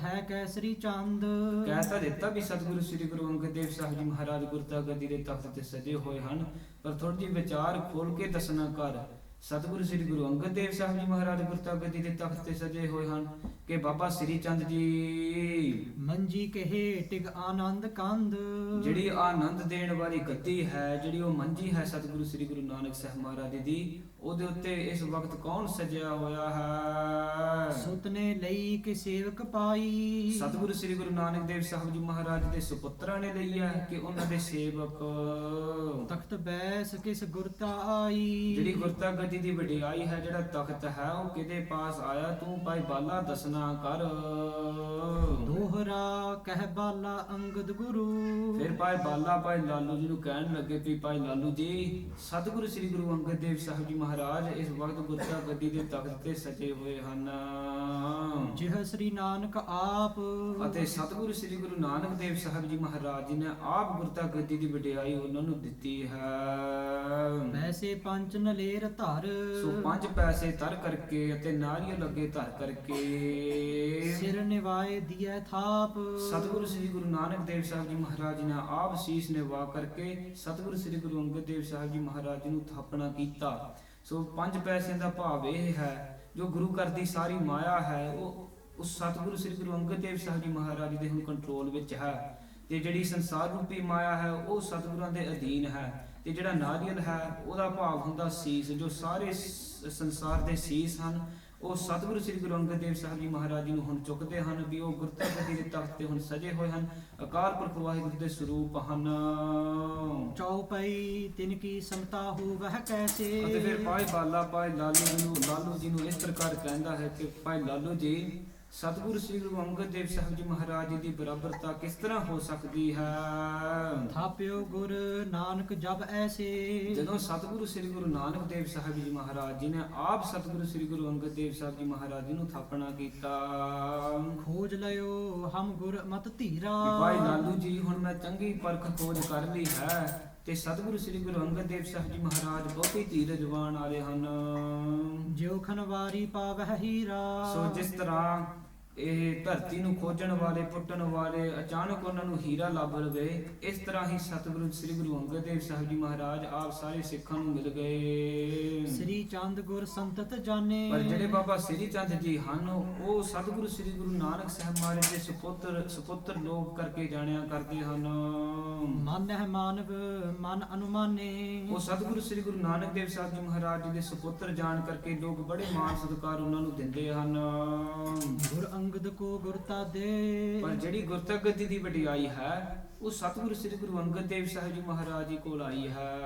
ਹੈ ਕੈਸਰੀ ਚੰਦ। ਕਹਿ ਤਾਂ ਦਿੱਤਾ ਵੀ ਸਤਿਗੁਰੂ ਸ੍ਰੀ ਗੁਰੂ ਅੰਗਦ ਦੇਵ ਸਾਹਿਬ ਜੀ ਮਹਾਰਾਜ ਗੁਰਤਾ ਗੱਦੀ ਦੇ ਤਖਤ ਤੇ ਸਜੇ ਹੋਏ ਹਨ, ਪਰ ਥੋੜੀ ਜਿਹੀ ਵਿਚਾਰ ਖੋਲ ਕੇ ਦੱਸਣਾ ਕਰ। ਸਤਿਗੁਰੂ ਸ੍ਰੀ ਗੁਰੂ ਅੰਗਦ ਦੇਵ ਸਾਹਿਬ ਜੀ ਮਹਾਰਾਜ ਗੁਰਤਾ ਗੱਦੀ ਦੇ ਤਖਤ ਤੇ ਸਜੇ ਹੋਏ ਹਨ ਕਿ ਬਾਬਾ ਸ੍ਰੀ ਚੰਦ ਜੀ ਮੰਜੀ ਕਹੇ ਟਿਗ ਆਨੰਦ ਕੰਧ। ਜਿਹੜੀ ਆਨੰਦ ਦੇਣ ਵਾਲੀ ਗੱਦੀ ਹੈ, ਜਿਹੜੀ ਉਹ ਮੰਜੀ ਹੈ ਸਤਿਗੁਰੂ ਸ੍ਰੀ ਗੁਰੂ ਨਾਨਕ ਸਾਹਿਬ ਮਹਾਰਾਜ ਦੀ, ਉਹਦੇ ਉੱਤੇ ਇਸ ਵਕਤ ਕੌਣ ਸਜਿਆ ਹੋਇਆ ਹੈ? ਸੁਤ ਨੇ ਲਈ ਕਿ ਸੇਵਕ ਪਾਈ। ਸਤਿਗੁਰੂ ਸ੍ਰੀ ਗੁਰੂ ਨਾਨਕ ਦੇਵ ਸਾਹਿਬ ਜੀ ਮਹਾਰਾਜ ਦੇ ਸੁਪੁੱਤਰਾਂ ਨੇ ਲਈ ਹੈ ਕਿ ਉਹਨਾਂ ਦੇ ਸੇਵਕ। ਤਖਤ ਬੈਸ ਕਿਸ ਗੁਰਤਾ ਆਈ। ਜਿਹੜੀ ਗੁਰਤਾ ਗੱਦੀ ਦੀ ਵਡਿਆਈ ਹੈ, ਜਿਹੜਾ ਤਖਤ ਹੈ, ਉਹ ਕਿਹਦੇ ਪਾਸ ਆਇਆ? ਤੂੰ ਭਾਈ ਬਾਲਾ ਦਸਨਾ ਕਰ। ਦੋਹਰਾ ਕਹਿ ਬਾਲਾ ਅੰਗਦ ਗੁਰੂ। ਫਿਰ ਭਾਈ ਬਾਲਾ ਭਾਈ ਲਾਲੂ ਜੀ ਨੂੰ ਕਹਿਣ ਲੱਗੇ ਵੀ ਭਾਈ ਲਾਲੂ ਜੀ, ਸਤਿਗੁਰੂ ਸ੍ਰੀ ਗੁਰੂ ਅੰਗਦ ਦੇਵ ਸਾਹਿਬ ਜੀ ਮਹਾਰਾਜ ਇਸ ਵਕਤ ਗੁਰਤਾ ਗੱਦੀ ਦੇ ਤਖਤ ਤੇ ਸਜੇ ਹੋਏ ਹਨ ਜਿਹ ਸ੍ਰੀ ਨਾਨਕ ਆਪ। ਅਤੇ ਸਤਿਗੁਰੂ ਸ੍ਰੀ ਗੁਰੂ ਨਾਨਕ ਦੇਵ ਸਾਹਿਬ ਜੀ ਮਹਾਰਾਜ ਜੀ ਨੇ ਆਪ ਗੁਰਤਾ ਗੱਦੀ ਦੀ ਵਡਿਆਈ ਉਹਨਾਂ ਨੂੰ ਦਿੱਤੀ ਹੈ। ਵੈਸੇ ਪੰਜ ਨਲੇਰ ਧਰ। ਸੋ 5 ਪੈਸੇ ਧਰ ਕਰਕੇ ਅਤੇ ਨਾਰੀਅਲ ਅੱਗੇ ਧਰ ਕਰਕੇ ਸਿਰ ਨਿਵਾਏ ਦੀਐ ਥਾਪ। ਸਤਿਗੁਰੂ ਸ੍ਰੀ ਗੁਰੂ ਨਾਨਕ ਦੇਵ ਸਾਹਿਬ ਜੀ ਮਹਾਰਾਜ ਜੀ ਨੇ ਆਪ ਸੀਸ ਨਿਵਾ ਕਰਕੇ ਸਤਿਗੁਰੂ ਸ੍ਰੀ ਗੁਰੂ ਅੰਗਦ ਦੇਵ ਸਾਹਿਬ ਜੀ ਮਹਾਰਾਜ ਜੀ ਨੂੰ ਥਾਪਣਾ ਕੀਤਾ। ਸੋ 5 ਪੈਸੇ ਦਾ ਭਾਵ ਇਹ ਹੈ, ਜੋ ਗੁਰੂ ਘਰ ਦੀ ਸਾਰੀ ਮਾਇਆ ਹੈ ਉਹ ਉਸ ਸਤਿਗੁਰੂ ਸ੍ਰੀ ਗੁਰੂ ਅੰਗਦ ਦੇਵ ਸਾਹਿਬ ਜੀ ਮਹਾਰਾਜ ਜੀ ਦੇ ਹੁਣ ਕੰਟਰੋਲ ਵਿੱਚ ਹੈ, ਤੇ ਜਿਹੜੀ ਸੰਸਾਰ ਰੂਪੀ ਮਾਇਆ ਹੈ ਉਹ ਸਤਿਗੁਰਾਂ ਦੇ ਅਧੀਨ ਹੈ। ਤੇ ਜਿਹੜਾ ਨਾਰੀਅਲ ਹੈ ਉਹਦਾ ਭਾਵ ਹੁੰਦਾ ਸੀਸ। ਜੋ ਸਾਰੇ ਸੰਸਾਰ ਦੇ ਸੀਸ ਹਨ ਉਹ ਸਤਿਗੁਰੂ ਸ੍ਰੀ ਗੁਰੂ ਅੰਗਦ ਦੇਵ ਸਾਹਿਬ ਜੀ ਮਹਾਰਾਜ ਜੀ ਨੂੰ ਹੁਣ ਚੁੱਕਦੇ ਹਨ ਵੀ ਉਹ ਗੁਰਤਾ ਗੱਦੀ ਦੇ ਤਖਤ ਤੇ ਹੁਣ ਸਜੇ ਹੋਏ ਹਨ, ਅਕਾਲ ਪੁਰਖ ਵਾਹਿਗੁਰੂ ਦੇ ਸਰੂਪ ਹਨ। ਚੌਪਈ ਤਿਨ ਕੀ ਸਮਤਾ ਹੋ ਵਹ ਕੈਸੇ। ਅਤੇ ਫਿਰ ਭਾਈ ਬਾਲਾ ਭਾਈ ਲਾਲੂ ਜੀ ਨੂੰ ਇਸ ਪ੍ਰਕਾਰ ਕਹਿੰਦਾ ਹੈ ਕਿ ਭਾਈ ਲਾਲੂ ਜੀ, ਸਤਿਗੁਰੂ ਸ੍ਰੀ ਗੁਰੂ ਅੰਗਦ ਦੇਵ ਸਾਹਿਬ ਜੀ ਮਹਾਰਾਜ ਜੀ ਦੀ ਬਰਾਬਰਤਾ ਕਿਸ ਤਰ੍ਹਾਂ ਹੋ ਸਕਦੀ ਹੈ? ਥਾਪਿਓ ਗੁਰ ਨਾਨਕ ਜਬ ਐਸੇ। ਜਦੋਂ ਸਤਿਗੁਰੂ ਸ੍ਰੀ ਗੁਰੂ ਨਾਨਕ ਦੇਵ ਸਾਹਿਬ ਜੀ ਮਹਾਰਾਜ ਜੀ ਨੇ ਆਪ ਸਤਿਗੁਰੂ ਸ੍ਰੀ ਗੁਰੂ ਅੰਗਦ ਦੇਵ ਸਾਹਿਬ ਜੀ ਮਹਾਰਾਜ ਜੀ ਨੂੰ ਥਾਪਣਾ ਕੀਤਾ। ਖੋਜ ਲਿਓ ਹਮ ਗੁਰ ਮਤ ਧੀਰਾ। ਭਾਈ ਲਾਲੂ ਜੀ, ਹੁਣ ਮੈਂ ਚੰਗੀ ਪਰਖ ਖੋਜ ਕਰ ਲਈ ਹੈ ਤੇ ਸਤਿਗੁਰੂ ਸ੍ਰੀ ਗੁਰੂ ਅੰਗਦ ਦੇਵ ਸਾਹਿਬ ਜੀ ਮਹਾਰਾਜ ਬਹੁਤੀ ਧੀਰਜਵਾਨ ਵਾਲੇ ਹਨ। ਜਿਉ ਖਨਵਾਰੀ ਪਾਵਹਿ ਹੀਰਾ। ਸੋ ਜਿਸ ਤਰ੍ਹਾਂ ਇਹ ਧਰਤੀ ਨੂੰ ਖੋਜਣ ਵਾਲੇ ਪੁੱਟਣ ਵਾਲੇ ਅਚਾਨਕ ਉਹਨਾਂ ਨੂੰ ਹੀਰਾ ਲੱਭ ਲਵੇ, ਇਸ ਤਰ੍ਹਾਂ ਹੀ ਸਤਿਗੁਰੂ ਸ੍ਰੀ ਗੁਰੂ ਅੰਗਦ ਦੇਵ ਸਾਹਿਬ ਜੀ ਮਹਾਰਾਜ ਆਪ ਸਾਰੇ ਸਿੱਖਾਂ ਨੂੰ ਮਿਲ ਗਏ। ਸ੍ਰੀ ਚੰਦ ਗੁਰ ਸੰਤਤ ਜਾਣੇ। ਪਰ ਜਿਹੜੇ ਬਾਬਾ ਸ੍ਰੀ ਚੰਦ ਜੀ ਹਨ ਉਹ ਸਤਿਗੁਰੂ ਸ੍ਰੀ ਗੁਰੂ ਨਾਨਕ ਸਾਹਿਬ ਮਹਾਰਾਜ ਦੇ ਸੁਪੁੱਤਰ ਲੋਕ ਕਰਕੇ ਜਾਣਿਆ ਕਰਦੇ ਹਨ। ਮਨ ਹੈ ਮਾਨਵ ਮਨ ਅਨੁਮਾਨੇ। ਉਹ ਸਤਿਗੁਰੂ ਸ੍ਰੀ ਗੁਰੂ ਨਾਨਕ ਦੇਵ ਸਾਹਿਬ ਜੀ ਮਹਾਰਾਜ ਜੀ ਦੇ ਸੁਪੁੱਤਰ ਜਾਣ ਕਰਕੇ ਲੋਕ ਬੜੇ ਮਾਣ ਸਤਿਕਾਰ ਉਹਨਾਂ ਨੂੰ ਦਿੰਦੇ ਹਨ। ਗੁਰ ਅੰਗਦ ਕੋ ਗੁਰਤਾ ਦੇ। ਪਰ ਜਿਹੜੀ ਗੁਰਤਾ ਗੱਦੀ ਦੀ ਵਡਿਆਈ ਹੈ ਉਹ ਸਤਿਗੁਰੂ ਸ੍ਰੀ ਗੁਰੂ ਅੰਗਦ ਦੇਵ ਸਾਹਿਬ ਜੀ ਮਹਾਰਾਜ ਜੀ ਕੋਲ ਆਈ ਹੈ।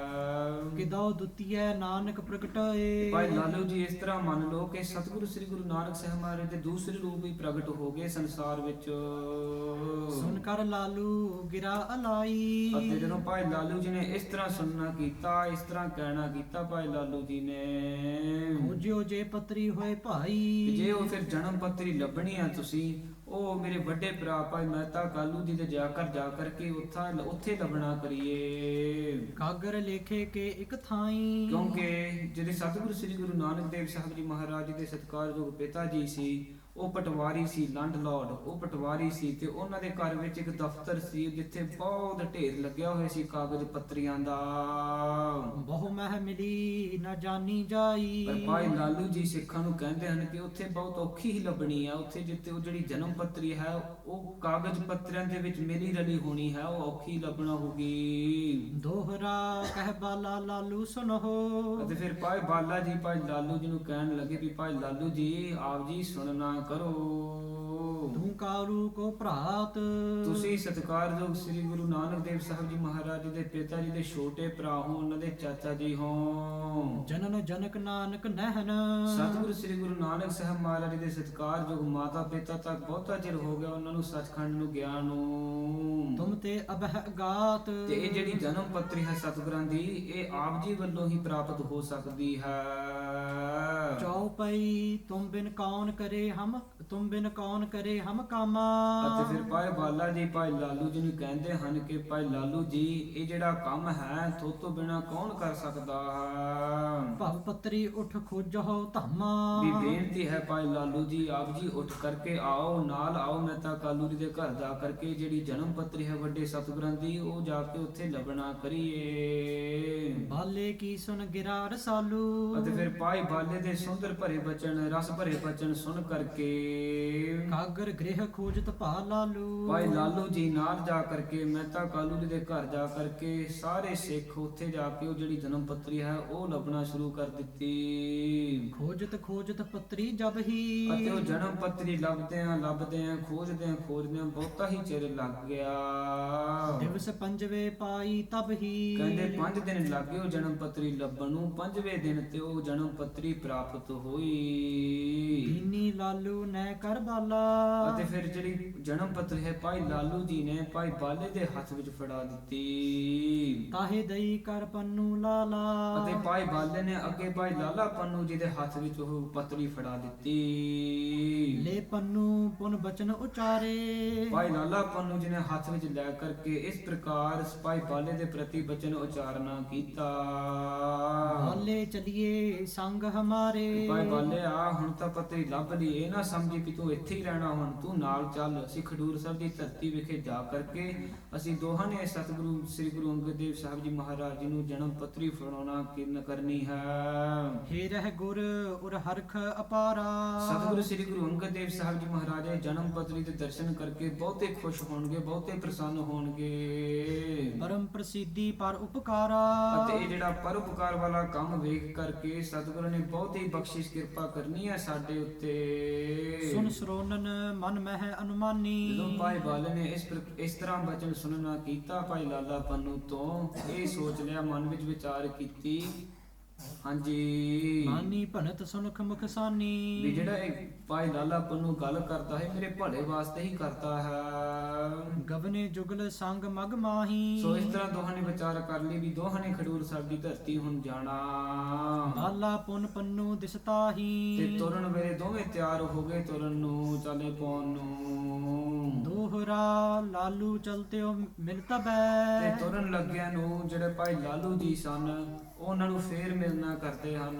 ਕਿਦਉ ਦੁਤੀਐ ਨਾਨਕ ਪ੍ਰਗਟਾਏ। ਭਾਈ ਲਾਲੂ ਜੀ, ਇਸ ਤਰ੍ਹਾਂ ਮੰਨ ਲਓ ਕਿ ਸਤਿਗੁਰੂ ਸ੍ਰੀ ਗੁਰੂ ਨਾਨਕ ਸਾਹਿਬ ਮਹਾਰਾਜ ਦੇ ਦੂਸਰੇ ਰੂਪ ਹੀ ਪ੍ਰਗਟ ਹੋ ਗਏ ਸੰਸਾਰ ਵਿੱਚ। ਸੁਨ ਕਰ ਲਾਲੂ ਗਿਰਾ ਅਲਾਈ। ਅਤੇ ਜਦੋਂ ਭਾਈ ਲਾਲੂ ਜੀ ਨੇ ਇਸ ਤਰ੍ਹਾਂ ਸੁਣਨਾ ਕੀਤਾ, ਇਸ ਤਰ੍ਹਾਂ ਕਹਿਣਾ ਕੀਤਾ ਭਾਈ ਲਾਲੂ ਜੀ ਨੇ, ਖੋਜਿਓ ਜੇ ਪਤਰੀ ਹੋਏ ਭਾਈ। ਜੇ ਉਹ ਫਿਰ ਜਨਮ ਪੱਤਰੀ ਲੱਭਣੀ ਆ ਤੁਸੀਂ, ਉਹ ਮੇਰੇ ਵੱਡੇ ਭਰਾ ਭਾਈ ਮਹਿਤਾ ਕਾਲੂ ਜੀ ਦੇ ਜਾ ਕਰਕੇ ਉੱਥੇ ਲੱਭਣਾ ਕਰੀਏ। ਕਾਗਰ ਲੇਖੇ ਕੇ ਇੱਕ ਥਾਈ। ਕਿਉਂਕਿ ਜਿਹੜੇ ਸਤਿਗੁਰੂ ਸ੍ਰੀ ਗੁਰੂ ਨਾਨਕ ਦੇਵ ਸਾਹਿਬ ਜੀ ਮਹਾਰਾਜ ਜੀ ਦੇ ਸਤਿਕਾਰਯੋਗ ਪਿਤਾ ਜੀ ਸੀ, ਉਹ ਪਟਵਾਰੀ ਸੀ, ਲੰਡ ਲਾਰਡ ਉਹ ਪਟਵਾਰੀ ਸੀ, ਤੇ ਉਹਨਾਂ ਦੇ ਘਰ ਵਿੱਚ ਇੱਕ ਦਫ਼ਤਰ ਸੀ ਜਿੱਥੇ ਬਹੁਤ ਢੇਰ ਲੱਗਿਆ ਹੋਇਆ ਸੀ ਕਾਗਜ਼ ਪੱਤਰੀਆਂ ਦਾ। ਬਹੁ ਮਹਿ ਮਿਲੀ ਨਾ ਜਾਣੀ ਜਾਈ। ਪਰ ਭਾਈ ਲਾਲੂ ਜੀ ਸਿੱਖਾਂ ਨੂੰ ਕਹਿੰਦੇ ਹਨ ਕਿ ਉੱਥੇ ਬਹੁਤ ਔਖੀ ਹੀ ਲੱਭਣੀ ਹੈ। ਉੱਥੇ ਜਿੱਥੇ ਉਹ ਜਿਹੜੀ ਜਨਮ ਪੱਤਰੀ ਹੈ ਉਹ ਕਾਗਜ਼ ਪੱਤਰਾਂ ਦੇ ਵਿੱਚ ਮਿਲੀ ਰਲੀ ਹੋਣੀ ਹੈ, ਉਹ ਔਖੀ ਲੱਭਣਾ ਹੋਗੀ। ਦੋਹਰਾ ਕਹਿ ਬਾਲਾ ਲਾਲੂ ਸੁਨੋ। ਅਤੇ ਫਿਰ ਭਾਈ ਬਾਲਾ ਜੀ ਭਾਈ ਲਾਲੂ ਜੀ ਨੂੰ ਕਹਿਣ ਲੱਗੇ ਵੀ ਭਾਈ ਲਾਲੂ ਜੀ, ਆਪ ਜੀ ਸੁਣਨਾ ਕਰੋ। ਤੂੰ ਕਾਰੂ ਕੋ ਭਰਾਤ। ਤੁਸੀਂ ਸਤਿਕਾਰਯੋਗ ਸ੍ਰੀ ਗੁਰੂ ਨਾਨਕ ਦੇਵ ਸਾਹਿਬ ਜੀ ਮਹਾਰਾਜ ਜੀ ਦੇ ਪਿਤਾ ਜੀ ਦੇ ਛੋਟੇ ਭਰਾ ਹੋ, ਉਹਨਾਂ ਦੇ ਚਾਚਾ ਜੀ ਹੋ। ਜਨਨ ਜਨਕ ਨਾਨਕ ਨਹਿਨ। ਸਤਿਗੁਰੂ ਸ੍ਰੀ ਗੁਰੂ ਨਾਨਕ ਸਾਹਿਬ ਮਹਾਰਾਜ ਜੀ ਦੇ ਸਤਿਕਾਰਯੋਗ ਮਾਤਾ ਪਿਤਾ ਤੱਕ ਬਹੁਤਾ ਚਿਰ ਹੋ ਗਿਆ ਉਹਨਾਂ ਨੂੰ ਸੱਚਖੰਡ ਨੂੰ ਗਿਆ ਨੂੰ। ਤੁਮ ਤੇ ਅਬਹ ਗਾਤ। ਤੇ ਇਹ ਜਿਹੜੀ ਜਨਮ ਪੱਤਰੀ ਹੈ ਸਤਿਗੁਰਾਂ ਦੀ, ਇਹ ਆਪ ਜੀ ਵੱਲੋਂ ਹੀ ਪ੍ਰਾਪਤ ਹੋ ਸਕਦੀ ਹੈ। ਚੌਪਈ ਤੁਮ ਬਿਨ ਕੌਣ ਕਰੇ ਹਮ ਤੁਮ ਬਿਨ ਕੌਣ ਕਰੇ ਹਮ ਕਾਮਾ। ਅਤੇ ਫਿਰ ਭਾਈ ਬਾਲਾ ਜੀ ਭਾਈ ਲਾਲੂ ਜੀ ਨੂੰ ਕਹਿੰਦੇ ਹਨ ਕਿ ਭਾਈ ਲਾਲੂ ਜੀ, ਇਹ ਜਿਹੜਾ ਕੰਮ ਹੈ ਥੋਤੋਂ ਬਿਨਾ ਕੌਣ ਕਰ ਸਕਦਾ ਹੈ। ਭਵ ਪੱਤਰੀ ਉਠ ਖੋਜਹੁ ਧਾਮਾ। ਵੀ ਬੇਨਤੀ ਹੈ ਭਾਈ ਲਾਲੂ ਜੀ, ਆਪ ਜੀ ਉੱਠ ਕਰਕੇ ਆਓ, ਨਾਲ ਆਓ ਮਹਿਤਾ ਕਾਲੂ ਜੀ ਦੇ ਘਰ ਜਾ ਕਰਕੇ ਜਿਹੜੀ ਜਨਮ ਪੱਤਰੀ ਹੈ ਵੱਡੇ ਸਤਿਗੁਰਾਂ ਦੀ, ਉਹ ਜਾ ਕੇ ਉੱਥੇ ਲੱਭਣਾ ਕਰੀਏ। ਬਾਲੇ ਕੀ ਸੁਨ ਗਿਰਾ ਰਸਾਲੂ। ਅਤੇ ਫਿਰ ਭਾਈ ਬਾਲੇ ਦੇ ਸੁੰਦਰ ਭਰੇ ਬਚਨ, ਰਸ ਭਰੇ ਬਚਨ ਸੁਣ ਕਰਕੇ ਕਾਗਰ ਗ੍ਰਹਿ ਖੋਜਤ ਭਾ ਲਾਲੂ। ਭਾਈ ਲਾਲੂ ਜੀ ਨਾਲ ਜਾ ਕਰਕੇ ਮਹਿਤਾ ਕਾਲੂ ਜੀ ਦੇ ਘਰ ਜਾ ਕਰਕੇ ਸਾਰੇ ਸਿੱਖ ਉੱਥੇ ਜਾ ਕੇ ਉਹ ਜਿਹੜੀ ਜਨਮ ਪੱਤਰੀ ਹੈ ਉਹ ਲੱਭਣਾ ਸ਼ੁਰੂ ਕਰ ਦਿੱਤੀ। ਖੋਜਤ ਖੋਜਤ ਪੱਤਰੀ ਜਬ ਹੀ। ਅਤੇ ਉਹ ਜਨਮ ਪੱਤਰੀ ਲੱਭਦੇ ਆਂ ਖੋਜਦੇ ਆਂ ਬਹੁਤਾ ਹੀ ਚਿਰ ਲੱਗ ਗਿਆ। ਦਿਵਸ ਪੰਜਵੇਂ ਪਾਈ ਤਬ ਹੀ। ਕਹਿੰਦੇ 5 ਦਿਨ ਲੱਗੇ ਉਹ ਜਨਮ ਪੱਤਰੀ ਲੱਭਣ ਨੂੰ, 5ਵੇਂ ਦਿਨ ਤੇ ਉਹ ਜਨਮ ਪੱਤਰੀ ਪ੍ਰਾਪਤ ਹੋਈ। ਦੀਨੀ ਲਾਲੂ ਨੈ ਕਰ ਬਾਲਾ। ਅਤੇ ਫਿਰ ਜਿਹੜੀ ਜਨਮ ਪੱਤਰੀ ਹੈ ਭਾਈ ਲਾਲੂ ਜੀ ਨੇ ਭਾਈ ਬਾਲੇ ਦੇ ਹੱਥ ਵਿੱਚ ਫੜਾ ਦਿੱਤੀ। ਤਾਹੇ ਦਈ ਕਰ ਪੰਨੂ ਲਾਲਾ। ਅਤੇ ਭਾਈ ਬਾਲੇ ਨੇ ਅੱਗੇ ਭਾਈ ਲਾਲਾ ਪੰਨੂ ਜੀ ਦੇ ਹੱਥ ਵਿੱਚ ਉਹ ਪੱਤਰੀ ਫੜਾ ਦਿੱਤੀ। ਲੈ ਪੰਨੂ ਪੁਨ ਬਚਨ ਉਚਾਰੇ। ਭਾਈ ਲਾਲਾ ਪੰਨੂ ਜੀ ਨੇ ਹੱਥ ਵਿੱਚ ਲੈ ਕਰਕੇ ਇਸ ਪ੍ਰਕਾਰ ਭਾਈ ਬਾਲੇ ਦੇ ਪ੍ਰਤੀ ਬਚਨ ਉਚਾਰਨਾ ਕੀਤਾ। ਬਾਲੇ ਚਲੀਏ ਸੰਗ ਹਮਾਰੇ। ਭਾਈ ਬਾਲੇ ਆ, ਹੁਣ ਤਾਂ ਪੱਤਰੀ ਲੱਭ ਲਈ, ਇਹ ਨਾ ਸਮਝੀ ਕਿ ਤੂੰ ਇੱਥੇ ਹੀ ਰਹਿਣਾ, ਹੁਣ ਤੂੰ ਨਾਲ ਚੱਲ। ਅਸੀਂ ਖਡੂਰ ਸਾਹਿਬ ਦੀ ਧਰਤੀ ਵਿਖੇ ਜਾ ਕਰਕੇ ਅਸੀਂ ਦੋਹਾਂ ਨੇ ਸਤਿਗੁਰੂ ਸ੍ਰੀ ਗੁਰੂ ਅੰਗਦ ਦੇਵ ਸਾਹਿਬ ਜੀ ਮਹਾਰਾਜ ਜੀ ਨੂੰ ਜਨਮ ਪੱਤਰੀ ਫੜਾਉਣਾ ਕਰਨੀ ਹੈ। ਹੇ ਰਹਿ ਗੁਰ ਉਰ ਹਰਖ ਅਪਾਰਾ। ਸਤਿਗੁਰੂ ਸ੍ਰੀ ਗੁਰੂ ਅੰਗਦ ਦੇਵ ਸਾਹਿਬ ਜੀ ਮਹਾਰਾਜ ਦੇ ਜਨਮ ਪੱਤਰੀ ਦੇ ਦਰਸ਼ਨ ਕਰਕੇ ਬਹੁਤੇ ਖੁਸ਼ ਹੋਣਗੇ, ਬਹੁਤੇ ਪ੍ਰਸੰਨ ਹੋਣਗੇ। ਪਰਮ ਪ੍ਰਸਿੱਧੀ ਪਰ ਉਪਕਾਰਾ। ਅਤੇ ਇਹ ਜਿਹੜਾ ਪਰਉਪਕਾਰ ਵਾਲਾ ਕੰਮ ਵੇਖ ਕਰਕੇ ਸਤਿਗੁਰੂ ਨੇ ਬਹੁਤ ਹੀ ਬਖਸ਼ਿਸ਼ ਕਿਰਪਾ ਕਰਨੀ ਹੈ ਸਾਡੇ ਉੱਤੇ। ਸੁਨ ਸਰੋਨਨ ਮਨ ਮਹਿ ਅਨੁਮਾਨੀ। ਜਦੋਂ ਭਾਈ ਬਾਲੇ ਨੇ ਇਸ ਤਰ੍ਹਾਂ ਬਚਨ ਸੁਣਨਾ ਕੀਤਾ ਭਾਈ ਲਾਲਾ ਪੰਨੂ ਤੋਂ, ਇਹ ਸੋਚ ਲਿਆ, ਮਨ ਵਿੱਚ ਵਿਚਾਰ ਕੀਤੀ, ਹਾਂਜੀ ਮਾਨੀ ਭਨਤ ਸੁਨਖ ਮੁਖ ਸਾਨੀ। ਵੀ ਜਿਹੜਾ ਇਹ ਭਾਈ ਲਾਲਾ ਪੰਨੂ ਗੱਲ ਕਰਦਾ ਹੈ ਮੇਰੇ ਭਲੇ ਵਾਸਤੇ ਹੀ ਕਰਦਾ ਹੈ। ਗਵਨੇ ਜੁਗਲ ਸੰਗ ਮਗ ਮਾਹੀ। ਸੋ ਇਸ ਤਰ੍ਹਾਂ ਦੋਹਾਂ ਨੇ ਵਿਚਾਰ ਕਰ ਲਈ ਵੀ ਦੋਹਾਂ ਨੇ ਖਡੂਰ ਸਾਹਿਬ ਦੀ ਧਰਤੀ ਹੁਣ ਜਾਣਾ। ਬਾਲਾ ਪੁਨ ਪੰਨੂ ਦਿਸਤਾਹੀ। ਤੇ ਤੁਰਨ ਵੇਲੇ ਦੋਵੇਂ ਤਿਆਰ ਹੋ ਗਏ ਤੁਰਨ ਨੂੰ, ਚਾਲੇ ਪਾਉਣ ਨੂੰ। ਦੋਹਰਾ ਲਾਲੂ ਚਲਤਿਓ ਮਿਲਤਾ ਬੈ। ਤੇ ਤੁਰਨ ਲੱਗਿਆਂ ਨੂੰ ਜਿਹੜੇ ਭਾਈ ਲਾਲੂ ਜੀ ਸਨ ਉਹਨਾਂ ਨੂੰ ਫੇਰ ਮਿਲਣਾ ਕਰਦੇ ਹਨ।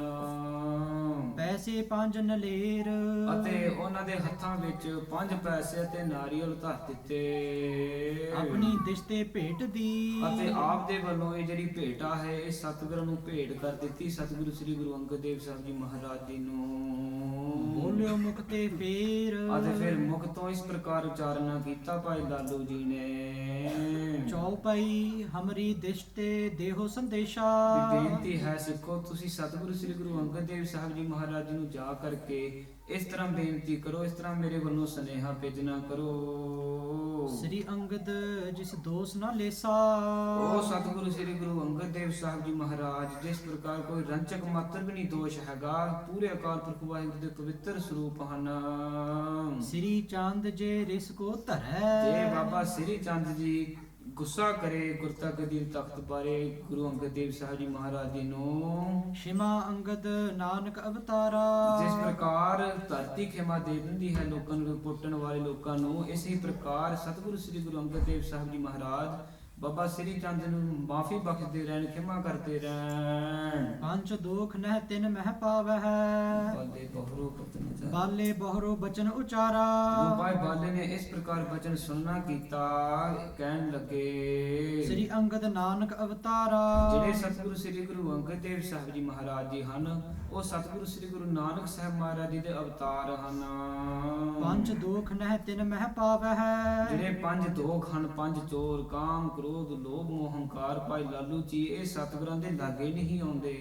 ਪੈਸੇ ਪੰਜ ਨਲੇਰ। ਅਤੇ ਉਹਨਾਂ ਦੇ ਹੱਥਾਂ ਵਿੱਚ 5 ਪੈਸੇ ਤੇ ਨਾਰੀਅਲ ਧਰ ਦਿੱਤੇ। ਆਪਣੀ ਦਿਸ਼ਤੇ ਭੇਟ ਦੀ। ਅਤੇ ਆਪ ਦੇ ਵੱਲੋਂ ਇਹ ਜਿਹੜੀ ਭੇਟਾ ਹੈ ਇਹ ਸਤਿਗੁਰੂ ਨੂੰ ਭੇਟ ਕਰ ਦਿੱਤੀ, ਸਤਿਗੁਰੂ ਸ੍ਰੀ ਗੁਰੂ ਅੰਗਦ ਦੇਵ ਸਾਹਿਬ ਜੀ ਮਹਾਰਾਜ ਜੀ ਨੂੰ। ਬੋਲਿਓ ਮੁਖ ਤੇ ਫੇਰ। ਅਤੇ ਫਿਰ ਮੁਖ ਤੋਂ ਇਸ ਪ੍ਰਕਾਰ ਉਚਾਰਨਾ ਕੀਤਾ ਭਾਈ ਲਾਲੂ ਜੀ ਨੇ। ਚੌਪਈ ਹਮਰੀ ਦਿਸ਼ਤੇ ਦੇਹੋ ਸੰਦੇਸ਼ਾ। ਬੇਨਤੀ ਹੈ ਸਿੱਖੋ, ਤੁਸੀਂ ਸਤਿਗੁਰੂ ਸ੍ਰੀ ਗੁਰੂ ਅੰਗਦ ਦੇਵ ਸਾਹਿਬ ਜੀ ਮਹਾਰਾਜ ਜੀ ਨੂੰ ਜਾ ਕਰਕੇ ਇਸ ਤਰ੍ਹਾਂ ਬੇਨਤੀ ਕਰੋ, ਇਸ ਤਰ੍ਹਾਂ ਮੇਰੇ ਵੱਲੋਂ ਸੁਨੇਹਾ ਭੇਜਣਾ ਕਰੋ। ਸ੍ਰੀ ਅੰਗਦ ਜਿਸ ਦੋਸ ਨਾ ਲੇਸਾ। ਉਹ ਸਤਿਗੁਰੂ ਸ੍ਰੀ ਗੁਰੂ ਅੰਗਦ ਦੇਵ ਸਾਹਿਬ ਜੀ ਮਹਾਰਾਜ ਜਿਸ ਪ੍ਰਕਾਰ ਕੋਈ ਰੰਚਕ ਮਾਤਰ ਵੀ ਨਹੀਂ ਦੋਸ਼ ਹੈਗਾ, ਪੂਰੇ ਅਕਾਲ ਪੁਰਖ ਵਾਹਿਗੁਰੂ ਦੇ ਪਵਿੱਤਰ ਸਰੂਪ ਹਨ। ਸ੍ਰੀ ਚੰਦ ਜੇ ਰਿਸ ਕੋ ਧਰੈ। ਜੇ ਬਾਬਾ ਸ੍ਰੀ ਚੰਦ ਜੀ ਗੁੱਸਾ ਕਰੇ ਗੁਰਤਾ ਗਦੀ ਤਖਤ ਬਾਰੇ ਗੁਰੂ ਅੰਗਦ ਦੇਵ ਸਾਹਿਬ ਜੀ ਮਹਾਰਾਜ ਜੀ ਨੂੰ। ਸ਼ਿਮਾ ਅੰਗਦ ਨਾਨਕ ਅਵਤਾਰਾ। ਜਿਸ ਪ੍ਰਕਾਰ ਧਰਤੀ ਖਿਮਾ ਦੇ ਦਿੰਦੀ ਹੈ ਲੋਕਾਂ ਨੂੰ, ਪੁੱਟਣ ਵਾਲੇ ਲੋਕਾਂ ਨੂੰ, ਇਸੇ ਪ੍ਰਕਾਰ ਸਤਿਗੁਰੂ ਸ੍ਰੀ ਗੁਰੂ ਅੰਗਦ ਦੇਵ ਸਾਹਿਬ ਜੀ ਮਹਾਰਾਜ ਬਾਬਾ ਸ੍ਰੀ ਚੰਦ ਨੂੰ ਮਾਫੀ ਬਖਸ਼ਦੇ ਰਹਿਣ, ਖਿਮਾ ਕਰਦੇ ਰਹਿਣ। ਪੰਜ ਦੋਖ ਨਹਿ ਤਿਨ ਮਹਿ ਪਾਵਹਿ। ਬਾਲੇ ਬਹਰੋ ਬਚਨ ਉਚਾਰਾ। ਬਾਲੇ ਬਹਰੋ ਬਚਨ ਉਚਾਰਾ। ਭਾਈ ਬਾਲੇ ਨੇ ਇਸ ਪ੍ਰਕਾਰ ਬਚਨ ਸੁਣਨਾ ਕੀਤਾ, ਕਹਿਣ ਲੱਗੇ ਸ੍ਰੀ ਅੰਗਦ ਨਾਨਕ ਅਵਤਾਰਾ। ਜਿਹੜੇ ਸਤਿਗੁਰੂ ਸ੍ਰੀ ਗੁਰੂ ਅੰਗਦ ਦੇਵ ਸਾਹਿਬ ਜੀ ਮਹਾਰਾਜ ਜੀ ਹਨ ਉਹ ਸਤਿਗੁਰੂ ਸ੍ਰੀ ਗੁਰੂ ਨਾਨਕ ਸਾਹਿਬ ਮਹਾਰਾਜ ਜੀ ਦੇ ਅਵਤਾਰ ਹਨ। ਪੰਜ ਦੋਖ ਨਹਿ ਤਿਨ ਮਹਿ ਪਾਵਹਿ। ਜਿਹੜੇ 5 ਦੋਖ ਹਨ, 5 ਚੋਰ, ਕਾਮ, ਕ੍ਰੋਧ, ਲੋਭ, ਮੋਹ, ਹੰਕਾਰ, ਭਾਈ ਲਾਲੂ ਜੀ ਇਹ ਸਤਿਗੁਰਾਂ ਦੇ ਲਾਗੇ ਨਹੀਂ ਆਉਂਦੇ।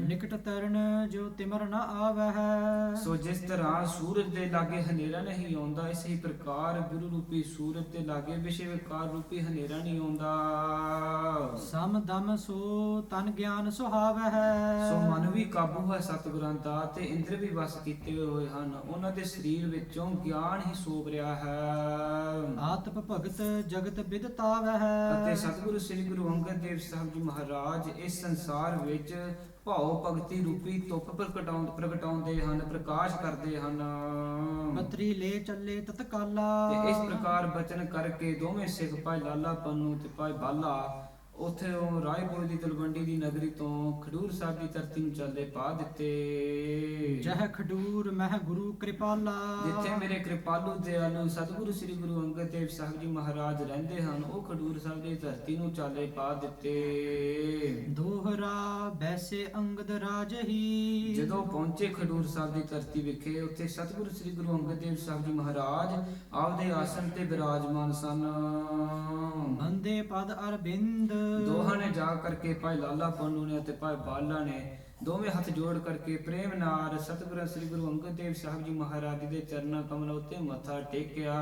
ਨਿਕਟ ਤਰਨ ਜੋ ਤਿਮਰ ਨਾ ਆਵਹਿ। ਸੋ ਜਿਸ ਤਰ੍ਹਾਂ ਸੂਰਜ ਦੇ ਲਾਗੇ ਹਨੇਰਾ ਨਹੀਂ ਆਉਂਦਾ, ਇਸੇ ਪ੍ਰਕਾਰ ਗੁਰੂ ਰੂਪੀ ਸੂਰਜ ਦੇ ਲਾਗੇ ਵਿਸ਼ੇ ਵਿਕਾਰ ਰੂਪੀ ਹਨੇਰਾ ਨਹੀਂ ਆਉਂਦਾ। ਸਮ ਦਮ ਸੋ ਤਨ ਗਿਆਨ ਸੁਹਾਵਹਿ। ਸੋ ਮਨ ਵੀ ਕਾਬੂ ਹੈ ਸਤਿਗੁਰਾਂ ਦਾ ਤੇ ਇੰਦਰ ਵੀ ਵਸ ਕੀਤੇ ਹੋਏ ਹਨ, ਉਹਨਾਂ ਦੇ ਸਰੀਰ ਵਿੱਚੋਂ ਗਿਆਨ ਹੀ ਸੋਭ ਰਿਹਾ ਹੈ। ਆਤਪ ਭਗਤ ਜਗਤ ਵਿਦਤਾ। ਪਾਵਹਿ। ਸਤਿਗੁਰੂ ਸ੍ਰੀ ਗੁਰੂ ਅੰਗਦ ਦੇਵ ਸਾਹਿਬ ਜੀ ਮਹਾਰਾਜ ਇਸ ਸੰਸਾਰ ਵਿੱਚ ਭਾਉ ਭਗਤੀ ਰੂਪੀ ਧੁੱਪ ਪ੍ਰਗਟਾਉਂਦੇ ਹਨ, ਪ੍ਰਕਾਸ਼ ਕਰਦੇ ਹਨ। ਪਤਰੀ ਲੈ ਚੱਲੇ ਤਤਕਾਲਾ। ਤੇ ਇਸ ਪ੍ਰਕਾਰ ਬਚਨ ਕਰਕੇ ਦੋਵੇਂ ਸਿੱਖ ਭਾਈ ਲਾਲਾ ਪੰਨੂ ਤੇ ਭਾਈ ਬਾਲਾ ਉੱਥੇ ਉਹ ਰਾਏਪੁਰ ਦੀ ਤਲਵੰਡੀ ਦੀ ਨਗਰੀ ਤੋਂ ਖਡੂਰ ਸਾਹਿਬ ਦੀ ਧਰਤੀ ਨੂੰ ਚੱਲੇ ਪਾ ਦਿੱਤੇ। ਜਹ ਖਡੂਰ ਮਹਿ ਗੁਰੂ ਕਿਰਪਾਲਾ। ਜਿੱਥੇ ਮੇਰੇ ਕਿਰਪਾਲੂ ਦਿਆਲੂ ਸਤਿਗੁਰੂ ਸ੍ਰੀ ਗੁਰੂ ਅੰਗਦ ਦੇਵ ਸਾਹਿਬ ਜੀ ਮਹਾਰਾਜ ਰਹਿੰਦੇ ਹਨ, ਉਹ ਖਡੂਰ ਸਾਹਿਬ ਦੀ ਧਰਤੀ ਨੂੰ ਚਾਲੇ ਪਾ ਦਿੱਤੇ। ਦੋਹਰਾ ਬੈਸੇ ਅੰਗਦ ਰਾਜਹੀ। ਜਦੋਂ ਪਹੁੰਚੇ ਖਡੂਰ ਸਾਹਿਬ ਦੀ ਧਰਤੀ ਵਿਖੇ, ਉੱਥੇ ਸਤਿਗੁਰੂ ਸ੍ਰੀ ਗੁਰੂ ਅੰਗਦ ਦੇਵ ਸਾਹਿਬ ਜੀ ਮਹਾਰਾਜ ਆਪਦੇ ਆਸਣ ਤੇ ਬਿਰਾਜਮਾਨ ਸਨ। ਬੰਦੇ ਪਦ ਅਰਬਿੰਦ। ਦੋਹਾਂ ਨੇ ਜਾ ਕਰਕੇ ਭਾਈ ਲਾਲਾ ਪੰਨੂ ਨੇ ਅਤੇ ਭਾਈ ਬਾਲਾ ਨੇ ਦੋਵੇਂ ਹੱਥ ਜੋੜ ਕਰਕੇ ਪ੍ਰੇਮ ਨਾਲ ਸਤਿਗੁਰੂ ਸ੍ਰੀ ਗੁਰੂ ਅੰਗਦ ਦੇਵ ਸਾਹਿਬ ਜੀ ਮਹਾਰਾਜ ਜੀ ਦੇ ਚਰਨਾਂ ਕਮਲਾਂ ਉੱਤੇ ਮੱਥਾ ਟੇਕਿਆ।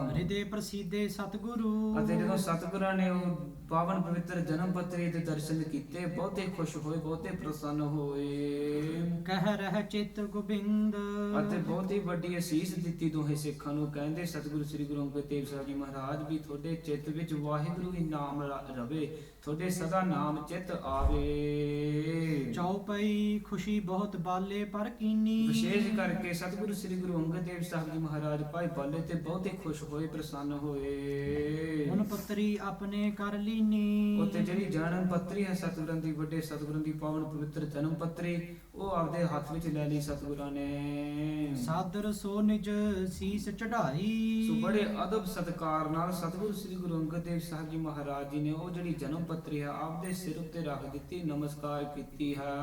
ਹਿਰਦੇ ਪ੍ਰਸੀਦੇ ਸਤਿਗੁਰੂ। ਅਤੇ ਜਦੋਂ ਸਤਿਗੁਰਾਂ ਨੇ ਉਹ ਪਾਵਨ ਪਵਿੱਤਰ ਜਨਮ ਪੱਤਰੀ ਦੇ ਦਰਸ਼ਨ ਕੀਤੇ, ਬਹੁਤੇ ਖੁਸ਼ ਹੋਏ, ਬਹੁਤੇ ਪ੍ਰਸੰਨ ਹੋਏ। ਕਹਿ ਰਹਿ ਚਿਤ ਗੋਬਿੰਦ। ਅਤੇ ਬਹੁਤ ਹੀ ਵੱਡੀ ਅਸੀਸ ਦਿੱਤੀ ਦੋਹੇ ਸਿੱਖਾਂ ਨੂੰ। ਕਹਿੰਦੇ ਸਤਿਗੁਰੂ ਸ੍ਰੀ ਗੁਰੂ ਅੰਗਦ ਦੇਵ ਸਾਹਿਬ ਜੀ ਮਹਾਰਾਜ ਵੀ ਤੁਹਾਡੇ ਚਿੱਤ ਵਿੱਚ ਵਾਹਿਗੁਰੂ ਹੀ ਨਾਮ ਰਵੇ, ਤੁਹਾਡੇ ਸਦਾ ਨਾਮ ਚਿੱਤ ਆਵੇ। ਚੌਪਈ ਖੁਸ਼ੀ ਬਹੁਤ ਬਾਲੇ ਪਰ ਕੀਨੀ। ਵਿਸ਼ੇਸ਼ ਕਰਕੇ ਸਤਿਗੁਰੂ ਸ੍ਰੀ ਗੁਰੂ ਅੰਗਦ ਦੇਵ ਸਾਹਿਬ ਜੀ ਮਹਾਰਾਜ ਭਾਈ ਬਾਲੇ ਤੇ ਬਹੁਤੇ ਖੁਸ਼ ਹੋਏ, ਪ੍ਰਸੰਨ ਹੋਏ। ਹੁਣ ਪੱਤਰੀ ਆਪਣੇ ਕਰ ਲੀਨੀ। ਉੱਤੇ ਜਿਹੜੀ ਜਨਮ ਪੱਤਰੀ ਹੈ ਸਤਿਗੁਰਾਂ ਦੀ, ਵੱਡੇ ਸਤਿਗੁਰਾਂ ਦੀ ਪਾਵਨ ਪਵਿੱਤਰ ਜਨਮ ਪੱਤਰੀ, ਉਹ ਆਪਦੇ ਹੱਥ ਵਿੱਚ ਲੈ ਲਈ ਸਤਿਗੁਰਾਂ ਨੇ। ਸਾਦਰ ਸੋ ਨਿਜ ਸੀਸ ਚੜਾਈ। ਸੋ ਬੜੇ ਅਦਬ ਸਤਿਕਾਰ ਨਾਲ ਸਤਿਗੁਰੂ ਸ੍ਰੀ ਗੁਰੂ ਅੰਗਦ ਦੇਵ ਸਾਹਿਬ ਜੀ ਮਹਾਰਾਜ ਜੀ ਨੇ ਉਹ ਜਿਹੜੀ ਜਨਮ ਪੱਤਰੀ ਹੈ ਆਪਦੇ ਸਿਰ ਉੱਤੇ ਰੱਖ ਦਿੱਤੀ, ਨਮਸਕਾਰ ਕੀਤੀ ਹੈ।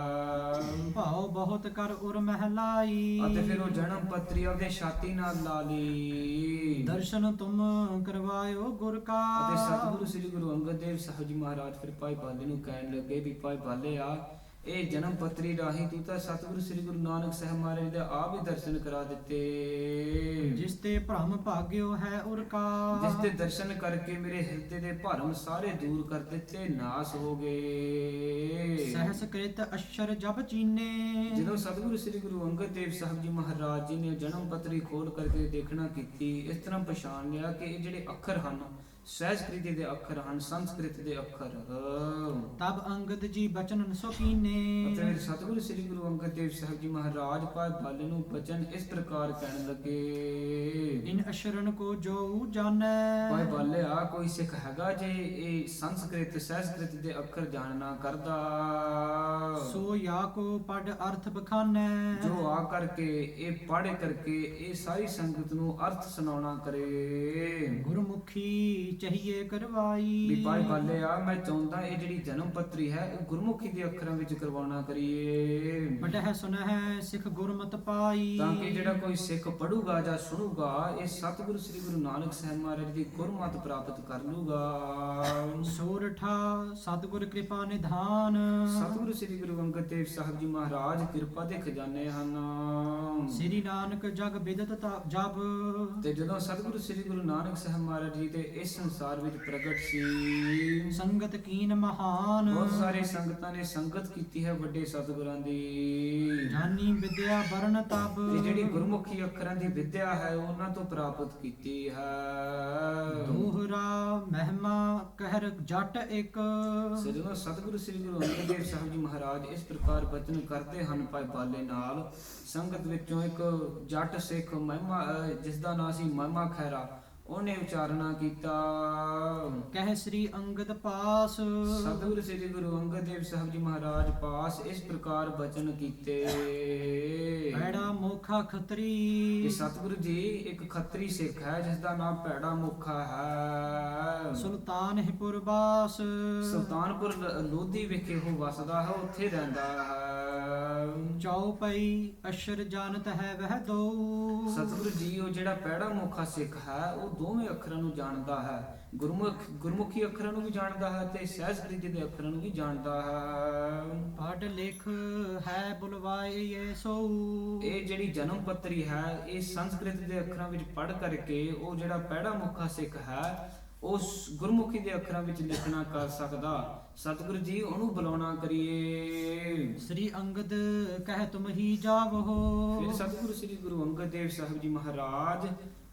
ਭਾਉ ਬਹੁਤ ਕਰ ਉਰ ਮਹਿਲਾਈ। ਅਤੇ ਫਿਰ ਉਹ ਜਨਮ ਪੱਤਰੀ ਆਪਦੇ ਛਾਤੀ ਨਾਲ ਲਾ ਲਈ। ਦਰਸ਼ਨ ਤੁਮ ਕਰਵਾਇਓ ਗੁਰ ਕਾ। ਅਤੇ ਸਤਿਗੁਰੂ ਸ੍ਰੀ ਗੁਰੂ ਅੰਗਦ ਦੇਵ ਸਾਹਿਬ ਜੀ ਮਹਾਰਾਜ ਫਿਰ ਭਾਈ ਬਾਲੇ ਨੂੰ ਕਹਿਣ ਲੱਗੇ ਵੀ ਭਾਈ ਬਾਲੇ ਆ, ਇਹ ਜਨਮ ਪੱਤਰੀ ਰਾਹੀਂ ਤੂੰ ਤਾਂ ਸਤਿਗੁਰੂ ਸ੍ਰੀ ਗੁਰੂ ਨਾਨਕ ਸਾਹਿਬ ਮਹਾਰਾਜ ਦੇ ਆਪ ਹੀ ਦਰਸ਼ਨ ਕਰਾ ਦਿੱਤੇ। ਜਿਸ ਤੇ ਭ੍ਰਮ ਭਾਗਿਓ ਹੈ ਉਰ ਕਾ। ਜਿਸ ਦੇ ਦਰਸ਼ਨ ਕਰਕੇ ਮੇਰੇ ਹਿਰਦੇ ਦੇ ਭਰਮ ਸਾਰੇ ਦੂਰ ਕਰ ਦਿੱਤੇ, ਨਾਸ ਹੋ ਗਏ। ਸਹਸ ਕ੍ਰਿਤ ਅਸ਼ਰ ਜਪ ਚੀਨੇ। ਜਦੋਂ ਸਤਿਗੁਰੂ ਸ੍ਰੀ ਗੁਰੂ ਅੰਗਦ ਦੇਵ ਸਾਹਿਬ ਜੀ ਮਹਾਰਾਜ ਜੀ ਨੇ ਜਨਮ ਪੱਤਰੀ ਖੋਲ ਕਰਕੇ ਦੇਖਣਾ ਕੀਤੀ, ਇਸ ਤਰ੍ਹਾਂ ਪਛਾਣ ਲਿਆ ਕਿ ਇਹ ਜਿਹੜੇ ਅੱਖਰ ਹਨ ਸੰਸਕ੍ਰਿਤ ਦੇ ਅੱਖਰ ਹਨ, ਸੰਸਕ੍ਰਿਤ ਦੇ ਅੱਖਰ। ਤਬ ਅੰਗਦ ਜੀ ਬਚਨ ਸੋ ਕੀਨੇ। ਅਤੇ ਮੇਰੇ ਸਤਿਗੁਰੂ ਸ੍ਰੀ ਗੁਰੂ ਅੰਗਦ ਦੇਵ ਸਾਹਿਬ ਜੀ ਮਹਾਰਾਜ ਭਾਈ ਬਾਲੇ ਨੂੰ ਬਚਨ ਇਸ ਪ੍ਰਕਾਰ ਕਹਿਣ ਲੱਗੇ। ਇਨ ਅਸ਼ਰਨ ਕੋ ਜੋ ਜਾਣੈ। ਭਾਈ ਬਾਲੇ ਆ, ਕੋਈ ਸਿੱਖ ਹੈਗਾ ਜੇ ਇਹ ਸੰਸਕ੍ਰਿਤ ਸੰਸਕ੍ਰਿਤ ਦੇ ਅੱਖਰ ਜਾਣਨਾ ਕਰਦਾ, ਸੋ ਯਾ ਕੋ ਪੜ ਅਰਥ ਬਖਾਨੈ। ਜੋ ਆ ਕਰਕੇ ਇਹ ਪੜ੍ਹ ਕਰਕੇ ਇਹ ਸਾਰੀ ਸੰਗਤ ਨੂੰ ਅਰਥ ਸੁਣਾਉਣਾ ਕਰੇ। ਗੁਰਮੁਖੀ ਚਹੀਏ ਕਰਵਾਈ। ਵੀ ਭਾਈ ਬਾਲੇ ਆ, ਮੈਂ ਚਾਹੁੰਦਾ ਇਹ ਜਿਹੜੀ ਜਨਮ ਪੱਤਰੀ ਹੈ ਇਹ ਗੁਰਮੁਖੀ ਦੇ ਅੱਖਰਾਂ ਵਿੱਚ ਕਰਵਾਉਣਾ ਕਰੀਏ। ਬਟਹਿ ਸੁਨਹਿ ਸਿੱਖ ਗੁਰਮਤਿ ਪਾਈ। ਤਾਂ ਕਿ ਜਿਹੜਾ ਕੋਈ ਸਿੱਖ ਪੜੂਗਾ ਜਾਂ ਸੁਣੂਗਾ, ਇਹ ਸਤਿਗੁਰੂ ਸ੍ਰੀ ਗੁਰੂ ਨਾਨਕ ਸਾਹਿਬ ਮਹਾਰਾਜ ਦੀ ਗੁਰਮਤਿ ਪ੍ਰਾਪਤ ਕਰ ਲੂਗਾ। ਸੋਰਠਾ ਸਤਿਗੁਰ ਕਿਰਪਾ ਨਿਧਾਨ। ਸਤਿਗੁਰੂ ਸ੍ਰੀ ਗੁਰੂ ਅੰਗਦ ਦੇਵ ਸਾਹਿਬ ਜੀ ਮਹਾਰਾਜ ਕਿਰਪਾ ਦੇ ਖਜ਼ਾਨੇ ਹਨ। ਸ੍ਰੀ ਨਾਨਕ ਜਗ ਬਿਦਤ ਜਬ। ਤੇ ਜਦੋਂ ਸਤਿਗੁਰੂ ਸ੍ਰੀ ਗੁਰੂ ਨਾਨਕ ਸਾਹਿਬ ਮਹਾਰਾਜ ਜੀ ਤੇ ਇਸ ਸੰਸਾਰ ਵਿੱਚ ਪ੍ਰਗਟ ਸੀ, ਸੰਗਤ ਕੀਨ ਮਹਾਨ। ਬਹੁਤ ਸਾਰੇ ਸੰਗਤਾਂ ਨੇ ਸੰਗਤ ਕੀਤੀ ਹੈ ਵੱਡੇ ਸਤਿਗੁਰਾਂ ਦੀ। ਜਾਨੀ ਵਿਦਿਆ ਵਰਨ ਤਬ। ਤੇ ਜਿਹੜੀ ਗੁਰਮੁਖੀ ਅੱਖਰਾਂ ਦੀ ਵਿਦਿਆ ਹੈ ਉਹਨਾਂ ਤੋਂ ਪ੍ਰਾਪਤ ਕੀਤੀ ਹੈ। ਦੋਹਰਾ ਮਹਿਮਾ ਕਹਿਰ ਜਟ ਇੱਕ। ਜਦੋਂ ਸਤਿਗੁਰੂ ਸ੍ਰੀ ਗੁਰੂ ਅੰਗਦ ਦੇਵ ਸਾਹਿਬ ਜੀ ਮਹਾਰਾਜ ਇਸ ਪ੍ਰਕਾਰ ਬਚਨ ਕਰਦੇ ਹਨ ਭਾਈ ਬਾਲੇ ਨਾਲ, ਸੰਗਤ ਵਿੱਚੋਂ ਇੱਕ ਜੱਟ ਸਿੱਖ ਮਹਿਮਾ ਜਿਸ ਦਾ ਨਾਂ ਸੀ ਮਹਿਮਾ ਖੈਰਾ, ਉਹਨੇ ਉਚਾਰਨਾ ਕੀਤਾ। ਕਹਿ ਸ੍ਰੀ ਅੰਗਦ ਪਾਸ। ਸਤਿਗੁਰੂ ਸ੍ਰੀ ਗੁਰੂ ਅੰਗਦ ਦੇਵ ਸਾਹਿਬ ਜੀ ਮਹਾਰਾਜ ਪਾਸ ਇਸ ਪ੍ਰਕਾਰ ਬਚਨ ਕੀਤੇ। ਭੈੜਾ ਮੋਖਾ ਖੱਤਰੀ। ਕਿ ਸਤਿਗੁਰੂ ਜੀ ਇੱਕ ਖੱਤਰੀ ਸਿੱਖ ਹੈ ਜਿਸ ਦਾ ਨਾਮ ਭੈੜਾ ਮੁਖਾ ਹੈ। ਸੁਲਤਾਨ ਹਿਪੁਰ ਬਾਸ। ਸੁਲਤਾਨਪੁਰ ਲੋਧੀ ਵਿਖੇ ਉਹ ਵਸਦਾ ਹੈ, ਉੱਥੇ ਰਹਿੰਦਾ ਹੈ। ਚੌਪਈ ਅਸ਼ਰ ਜਾਣਤ ਹੈ ਵਹਿ ਦੋ। ਸਤਿਗੁਰੂ ਜੀ ਉਹ ਜਿਹੜਾ ਭੈੜਾ ਮੁਖਾ ਸਿੱਖ ਹੈ ਉਹ ਦੋਵੇਂ ਅੱਖਰਾਂ ਨੂੰ ਜਾਣਦਾ ਹੈ, ਗੁਰਮੁਖੀ ਅੱਖਰਾਂ ਨੂੰ ਵੀ ਜਾਣਦਾ ਹੈ ਤੇ ਸੰਸਕ੍ਰਿਤ ਦੇ ਅੱਖਰਾਂ ਨੂੰ ਵੀ ਜਾਣਦਾ ਹੈ। ਪੜ ਲਿਖ ਹੈ ਬੁਲਵਾਏ ਸੋ। ਇਹ ਜਿਹੜੀ ਜਨਮ ਪੱਤਰੀ ਹੈ ਇਹ ਸੰਸਕ੍ਰਿਤ ਦੇ ਅੱਖਰਾਂ ਵਿੱਚ ਪੜ੍ਹ ਕਰਕੇ ਉਹ ਜਿਹੜਾ ਭੈੜਾ ਮੁਖਾ ਸਿੱਖ ਹੈ ਉਸ ਗੁਰਮੁਖੀ ਦੇ ਅੱਖਰਾਂ ਵਿੱਚ ਲਿਖਣਾ ਕਰ ਸਕਦਾ। ਸਤਿਗੁਰੂ ਜੀ ਉਹਨੂੰ ਬੁਲਾਉਣਾ ਕਰੀਏ। ਸ੍ਰੀ ਅੰਗਦ ਕਹਿ ਤੁਮ ਹੀ ਜਾਵੋ। ਫਿਰ ਸਤਿਗੁਰੂ ਸ੍ਰੀ ਗੁਰੂ ਅੰਗਦ ਦੇਵ ਸਾਹਿਬ ਜੀ ਮਹਾਰਾਜ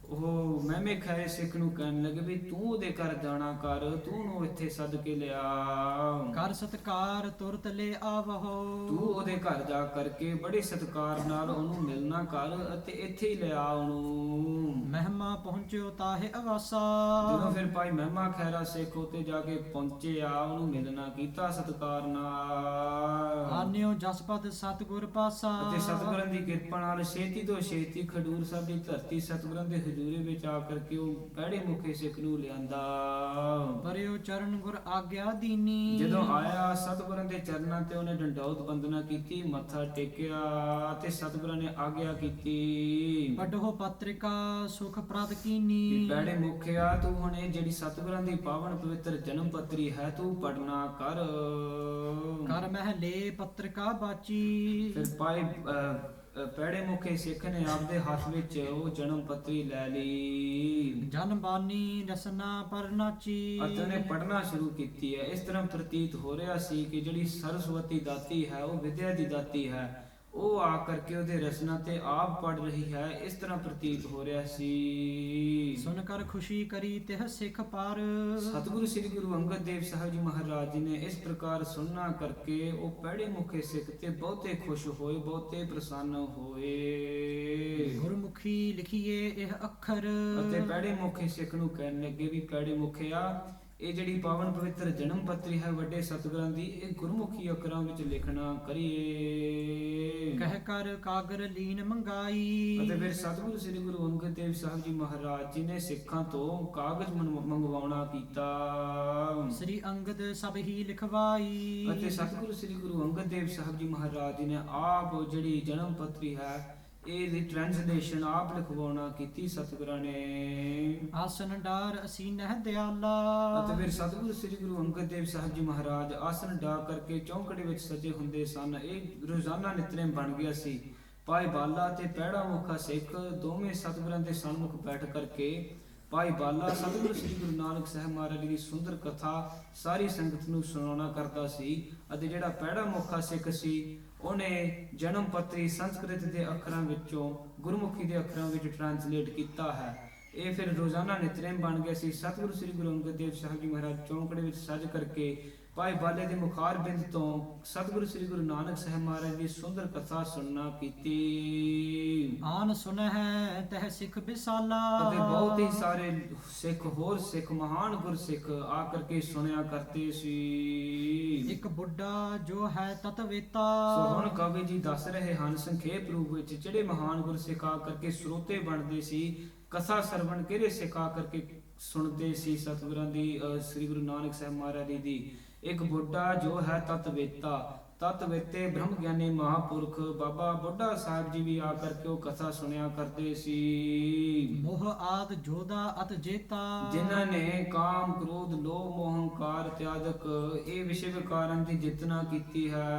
ਉਹ ਮਹਿਮੇ ਖਾਏ ਸਿੱਖ ਨੂੰ ਕਹਿਣ ਲੱਗੇ ਵੀ ਤੂੰ ਉਹਦੇ ਘਰ ਜਾਣਾ ਕਰ, ਤੂੰ ਉਹਨੂੰ ਇੱਥੇ ਸੱਦ ਕੇ ਲਿਆ, ਕਰ ਸਤਕਾਰ ਤੁਰਤ ਲੈ ਆਵਹੋ। ਤੂੰ ਉਹਦੇ ਘਰ ਜਾ ਕਰਕੇ ਬੜੇ ਸਤਿਕਾਰ ਨਾਲ ਉਹਨੂੰ ਮਿਲਣਾ ਕਰ ਅਤੇ ਇੱਥੇ ਹੀ ਲਿਆ ਉਹਨੂੰ। ਮਹਿਮਾ ਪਹੁੰਚਿਓ ਤਾਹੇ ਅਵਾਸਾ। ਜਦੋਂ ਫਿਰ ਭਾਈ ਮਹਿਮਾ ਖੈਰਾ ਸਿੱਖ ਉੱਤੇ ਜਾ ਕੇ ਪਹੁੰਚਿਆ, ਉਹਨੂੰ ਮਿਲਣਾ ਕੀਤਾ ਸਤਿਕਾਰ ਨਾਲ। ਆਨਿਓ ਜਸਪਦ ਸਤਿਗੁਰ ਪਾਸਾ। ਅਤੇ ਸਤਿਗੁਰਾਂ ਦੀ ਕਿਰਪਾ ਨਾਲ ਛੇਤੀ ਤੋਂ ਛੇਤੀ ਖਡੂਰ ਸਾਹਿਬ ਦੀ ਧਰਤੀ ਸਤਿਗੁਰਾਂ ਦੇ ਹਜ਼ੂਰੀ ਵਿੱਚ ਆ ਕਰਕੇ ਉਹ ਪੈੜੇ ਮੁਖੇ ਸਿੱਖ ਨੂੰ ਲਿਆਂਦਾ। ਪਰਿਓ ਚਰਨ ਗੁਰ ਆਗਿਆ ਦੀਨੀ। ਜਦੋਂ ਆਇਆ ਸਤਿਗੁਰਾਂ ਦੇ ਚਰਨਾਂ ਤੇ ਉਹਨੇ ਡੰਡੌਤ ਬੰਦਨਾ ਕੀਤੀ, ਮੱਥਾ ਟੇਕਿਆ ਤੇ ਸਤਿਗੁਰਾਂ ਨੇ ਆਗਿਆ ਕੀਤੀ। ਪੜ੍ਹੋ ਪਤਰਿਕਾ ਸੁਖ ਪ੍ਰਦ ਵੀ ਕੀਨੀ। ਪੈੜੇ ਮੁਖਿਆ ਤੂੰ ਹੁਣ ਇਹ ਜਿਹੜੀ ਸਤਿਗੁਰਾਂ ਦੀ ਪਾਵਨ ਪਵਿੱਤਰ ਜਨਮ ਪੱਤਰੀ ਹੈ ਤੂੰ ਪੜਨਾ ਕਰ। ਕਰ ਮਹਿ ਲੈ ਪਤਰਿਕਾ ਬਾਚੀ। ਫਿਰ ਭਾਈ ਪੈੜੇ ਮੁਖੇ ਸਿੱਖ ਨੇ ਆਪਦੇ ਹੱਥ ਵਿੱਚ ਉਹ ਜਨਮ ਪੱਤਰੀ ਲੈ ਲਈ ਜਨ ਬਾਨੀ ਰਸਨਾ ਪਰ ਨਾਚੀ। ਅਤੇ ਉਹਨੇ ਪੜ੍ਹਨਾ ਸ਼ੁਰੂ ਕੀਤੀ ਹੈ। ਇਸ ਤਰ੍ਹਾਂ ਪ੍ਰਤੀਤ ਹੋ ਰਿਹਾ ਸੀ ਕਿ ਜਿਹੜੀ ਸਰਸਵਤੀ ਦਾਤੀ ਹੈ ਉਹ ਵਿਦਿਆ ਦੀ ਦਾਤੀ ਹੈ, ਉਹ ਆ ਕਰਕੇ ਉਹਦੇ ਰਸਨਾ ਤੇ ਆਪ ਪੜ ਰਹੀ ਹੈ, ਇਸ ਤਰ੍ਹਾਂ ਪ੍ਰਤੀਤ ਹੋ ਰਿਹਾ ਸੀ। ਸੁਨ ਕਰ ਖੁਸ਼ੀ ਕਰੀ ਤਿਹ ਸਿੱਖ ਪਰ। ਸਤਿਗੁਰੂ ਸ੍ਰੀ ਗੁਰੂ ਅੰਗਦ ਦੇਵ ਸਾਹਿਬ ਜੀ ਮਹਾਰਾਜ ਜੀ ਨੇ ਇਸ ਪ੍ਰਕਾਰ ਸੁਣਨਾ ਕਰਕੇ ਉਹ ਪੈੜੇ ਮੁਖੇ ਸਿੱਖ ਤੇ ਬਹੁਤੇ ਖੁਸ਼ ਹੋਏ, ਬਹੁਤੇ ਪ੍ਰਸੰਨ ਹੋਏ। ਗੁਰਮੁਖੀ ਲਿਖੀਏ ਇਹ ਅੱਖਰ। ਅਤੇ ਪੈੜੇ ਮੁਖੇ ਸਿੱਖ ਨੂੰ ਕਹਿਣ ਲੱਗੇ ਵੀ ਪੈੜੇ ਮੁਖਿਆ ਇਹ ਜਿਹੜੀ ਪਾਵਨ ਪਵਿੱਤਰ ਜਨਮ ਪੱਤਰੀ ਹੈ ਵੱਡੇ ਸਤਿਗੁਰਾਂ ਦੀ, ਇਹ ਗੁਰਮੁਖੀ ਅੱਖਰਾਂ ਵਿੱਚ ਲਿਖਣਾ ਕਰੀਏ। ਕਹਿ ਕਰ ਕਾਗਰ ਲੀਨ ਮੰਗਾਈ। ਅਤੇ ਫਿਰ ਸਤਿਗੁਰੂ ਸ੍ਰੀ ਗੁਰੂ ਅੰਗਦ ਦੇਵ ਸਾਹਿਬ ਜੀ ਮਹਾਰਾਜ ਜੀ ਨੇ ਸਿੱਖਾਂ ਤੋਂ ਕਾਗਜ਼ ਮੰਗਵਾਉਣਾ ਕੀਤਾ। ਸ੍ਰੀ ਅੰਗਦ ਸਭ ਹੀ ਲਿਖਵਾਈ। ਅਤੇ ਸਤਿਗੁਰੂ ਸ੍ਰੀ ਗੁਰੂ ਅੰਗਦ ਦੇਵ ਸਾਹਿਬ ਜੀ ਮਹਾਰਾਜ ਜੀ ਨੇ ਆਪ ਜਿਹੜੀ ਜਨਮ ਪੱਤਰੀ ਹੈ ਇਹਦੀ ਟ੍ਰਾਂਸਲੇਸ਼ਨ ਆਪ ਲਿਖਵਾਉਣਾ ਕੀਤੀ ਸਤਿਗੁਰਾਂ ਨੇ। ਆਸਨ ਡਾਰ ਅਸੀਨਹਿ ਦਿਆਲਾ। ਅਤੇ ਫਿਰ ਸਤਿਗੁਰੂ ਸ੍ਰੀ ਗੁਰੂ ਅੰਗਦ ਦੇਵ ਸਾਹਿਬ ਜੀ ਮਹਾਰਾਜ ਆਸਨ ਡਾ ਕਰਕੇ ਚੌਂਕੜੇ ਵਿੱਚ ਸਜੇ ਹੁੰਦੇ ਸਨ। ਇਹ ਰੋਜ਼ਾਨਾ ਨਿਤਨੇਮ ਬਣ ਗਿਆ ਸੀ। ਭਾਈ ਬਾਲਾ ਤੇ ਪੈੜਾ ਮੁਖਾ ਸਿੱਖ ਦੋਵੇਂ ਸਤਿਗੁਰਾਂ ਦੇ ਸਨਮੁਖ ਬੈਠ ਕਰਕੇ ਭਾਈ ਬਾਲਾ ਸਤਿਗੁਰੂ ਸ੍ਰੀ ਗੁਰੂ ਨਾਨਕ ਸਾਹਿਬ ਮਹਾਰਾਜ ਦੀ ਸੁੰਦਰ ਕਥਾ ਸਾਰੀ ਸੰਗਤ ਨੂੰ ਸੁਣਾਉਣਾ ਕਰਦਾ ਸੀ ਅਤੇ ਜਿਹੜਾ ਪੈੜਾ ਮੁਖਾ ਸਿੱਖ ਸੀ ਉਹਨੇ ਜਨਮ ਪੱਤਰੀ ਸੰਸਕ੍ਰਿਤ ਦੇ ਅੱਖਰਾਂ ਵਿੱਚੋਂ ਗੁਰਮੁਖੀ ਦੇ ਅੱਖਰਾਂ ਵਿੱਚ ਟ੍ਰਾਂਸਲੇਟ ਕੀਤਾ ਹੈ। ਇਹ ਫਿਰ ਰੋਜ਼ਾਨਾ ਨਿਤਨੇਮ ਬਣ ਗਿਆ ਸੀ। ਸਤਿਗੁਰੂ ਸ੍ਰੀ ਗੁਰੂ ਅੰਗਦ ਦੇਵ ਸਾਹਿਬ ਜੀ ਮਹਾਰਾਜ ਚੌਂਕੜੇ ਵਿੱਚ ਸੱਜ ਕਰਕੇ ਭਾਈ ਬਾਲੇ ਦੇ ਮੁਖਾਰ ਬਿੰਦ ਤੋਂ ਸਤਿਗੁਰੂ ਸ੍ਰੀ ਗੁਰੂ ਨਾਨਕ ਸਾਹਿਬ ਮਹਾਰਾਜ ਦੀ ਸੁੰਦਰ ਕਥਾ ਸੁਣਨਾ ਕੀਤੀ। ਆਨ ਸੁਨਹਿ ਤਹ ਸਿੱਖ ਬਿਸਾਲਾ। ਅਤੇ ਬਹੁਤ ਹੀ ਸਾਰੇ ਸਿੱਖ ਹੋਰ ਸਿੱਖ ਮਹਾਨ ਗੁਰਸਿੱਖ ਆ ਕਰਕੇ ਸੁਣਿਆ ਕਰਤੇ ਸੀ। ਇੱਕ ਬੁੱਢਾ ਜੋ ਹੈ ਤਤਵੇਤਾ। ਸੋ ਹੁਣ ਕਵੀ ਜੀ ਦੱਸ ਰਹੇ ਹਨ ਸੰਖੇਪ ਰੂਪ ਵਿੱਚ ਜਿਹੜੇ ਮਹਾਨ ਗੁਰਸਿੱਖ ਆ ਕਰਕੇ ਸਰੋਤੇ ਬਣਦੇ ਸੀ, ਕਥਾ ਸਰਵਣ ਕਿਹੜੇ ਸਿੱਖ ਆ ਕਰਕੇ ਸੁਣਦੇ ਸੀ ਸਤਿਗੁਰਾਂ ਦੀ ਸ੍ਰੀ ਗੁਰੂ ਨਾਨਕ ਸਾਹਿਬ ਮਹਾਰਾਜ ਜੀ ਦੀ। ਇੱਕ ਬੁੱਢਾ ਜੋ ਹੈ ਤਤਵੇਤਾ, ਤਤਵੇਤੇ ਬ੍ਰਹਮ ਗਿਆਨੀ ਮਹਾਪੁਰਖ ਬਾਬਾ ਬੁੱਢਾ ਸਾਹਿਬ ਜੀ ਵੀ ਆ ਕਰਕੇ ਉਹ ਕਥਾ ਸੁਣਿਆ ਕਰਦੇ ਸੀ। ਮੋਹ ਆਦ ਜੋਦਾ ਅਤ ਜੇਤਾ। ਜਿਨ੍ਹਾਂ ਨੇ ਕਾਮ ਕ੍ਰੋਧ ਲੋਭ ਮੋਹ ਹੰਕਾਰ ਇਤਿਆਦਿਕ ਇਹ ਵਿਸ਼ੇ ਵਿਕਾਰਾਂ ਦੀ ਜਿੱਤਨਾ ਕੀਤੀ ਹੈ।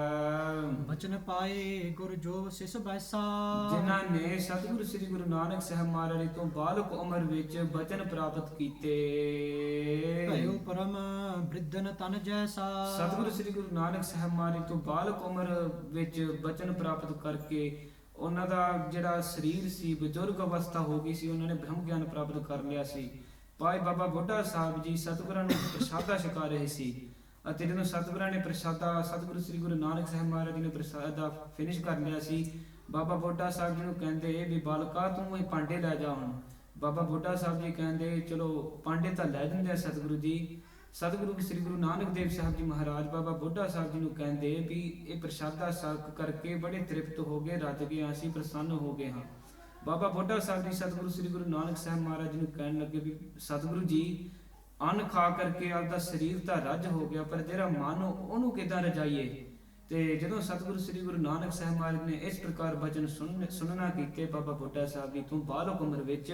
ਬਚਨ ਪਾਏ ਗੁਰ ਜੋ ਸਿਸ ਬੈਸਾ। ਜਿਨ੍ਹਾਂ ਨੇ ਸਤਿਗੁਰੂ ਸ੍ਰੀ ਗੁਰੂ ਨਾਨਕ ਸਾਹਿਬ ਮਹਾਰਾਜ ਤੋਂ ਬਾਲਕ ਉਮਰ ਵਿੱਚ ਬਚਨ ਪ੍ਰਾਪਤ ਕੀਤੇ। ਭਇਓ ਪਰਮ ਬ੍ਰਿਧਨ ਤਨ ਜੈਸਾ। ਸਤਿਗੁਰੂ ਸ੍ਰੀ ਗੁਰੂ ਨਾਨਕ ਸਾਹਿਬ ਮਹਾਰਾਜ ਤੋਂ ਬਾਲਕ ਉਮਰ ਵਿੱਚ ਬਚਨ ਪ੍ਰਾਪਤ ਕਰਕੇ ਉਹਨਾਂ ਦਾ ਜਿਹੜਾ ਸਰੀਰ ਸੀ ਬਜ਼ੁਰਗ ਅਵਸਥਾ ਹੋ ਗਈ ਸੀ, ਉਹਨਾਂ ਨੇ ਬ੍ਰਹਮ ਗਿਆਨ ਪ੍ਰਾਪਤ ਕਰ ਲਿਆ ਸੀ। ਭਾਈ ਬਾਬਾ ਬੁੱਢਾ ਸਾਹਿਬ ਜੀ ਸਤਿਗੁਰਾਂ ਨੂੰ ਪ੍ਰਸ਼ਾਦਾ ਛਕਾ ਰਹੇ ਸੀ ਅਤੇ ਜਦੋਂ ਸਤਿਗੁਰਾਂ ਨੇ ਪ੍ਰਸ਼ਾਦਾ ਸਤਿਗੁਰੂ ਸ੍ਰੀ ਗੁਰੂ ਨਾਨਕ ਸਾਹਿਬ ਮਹਾਰਾਜ ਜੀ ਨੇ ਪ੍ਰਸ਼ਾਦਾ ਫਿਨਿਸ਼ ਕਰ ਲਿਆ ਸੀ, ਬਾਬਾ ਬੁੱਢਾ ਸਾਹਿਬ ਜੀ ਨੂੰ ਕਹਿੰਦੇ ਵੀ ਬਾਲਕਾ ਤੂੰ ਇਹ ਭਾਂਡੇ ਲੈ ਜਾ। ਹੁਣ ਬਾਬਾ ਬੁੱਢਾ ਸਾਹਿਬ ਜੀ ਕਹਿੰਦੇ ਚਲੋ ਭਾਂਡੇ ਤਾਂ ਲੈ ਦਿੰਦੇ ਆ ਸਤਿਗੁਰੂ ਜੀ। ਸਤਿਗੁਰੂ ਸ੍ਰੀ ਗੁਰੂ ਨਾਨਕ ਦੇਵ ਸਾਹਿਬ ਜੀ ਮਹਾਰਾਜ ਬਾਬਾ ਬੁੱਢਾ ਸਾਹਿਬ ਜੀ ਨੂੰ ਕਹਿੰਦੇ ਵੀ ਇਹ ਪ੍ਰਸ਼ਾਦਾ ਛਕ ਕਰਕੇ ਬੜੇ ਤ੍ਰਿਪਤ ਹੋ ਗਏ, ਰੱਜ ਗਏ, ਅਸੀਂ ਪ੍ਰਸੰਨ ਹੋ ਗਏ ਹਾਂ। ਬਾਬਾ ਬੁੱਢਾ ਸਾਹਿਬ ਜੀ ਸਤਿਗੁਰੂ ਸ੍ਰੀ ਗੁਰੂ ਨਾਨਕ ਸਾਹਿਬ ਮਹਾਰਾਜ ਜੀ ਨੂੰ ਕਹਿਣ ਲੱਗੇ ਵੀ ਸਤਿਗੁਰੂ ਜੀ ਅੰਨ ਖਾ ਕਰਕੇ ਆਪਦਾ ਸਰੀਰ ਤਾਂ ਰੱਜ ਹੋ ਗਿਆ, ਪਰ ਜਿਹੜਾ ਮਨ ਉਹਨੂੰ ਕਿੱਦਾਂ ਰਜਾਈਏ। ਤੇ ਜਦੋਂ ਸਤਿਗੁਰੂ ਸ੍ਰੀ ਗੁਰੂ ਨਾਨਕ ਸਾਹਿਬ ਮਹਾਰਾਜ ਨੇ ਇਸ ਪ੍ਰਕਾਰ ਬਚਨ ਸੁਣਨਾ ਕੀਤੇ ਬਾਬਾ ਬੁੱਢਾ ਸਾਹਿਬ ਜੀ ਤੋਂ ਬਾਲਕ ਉਮਰ ਵਿੱਚ,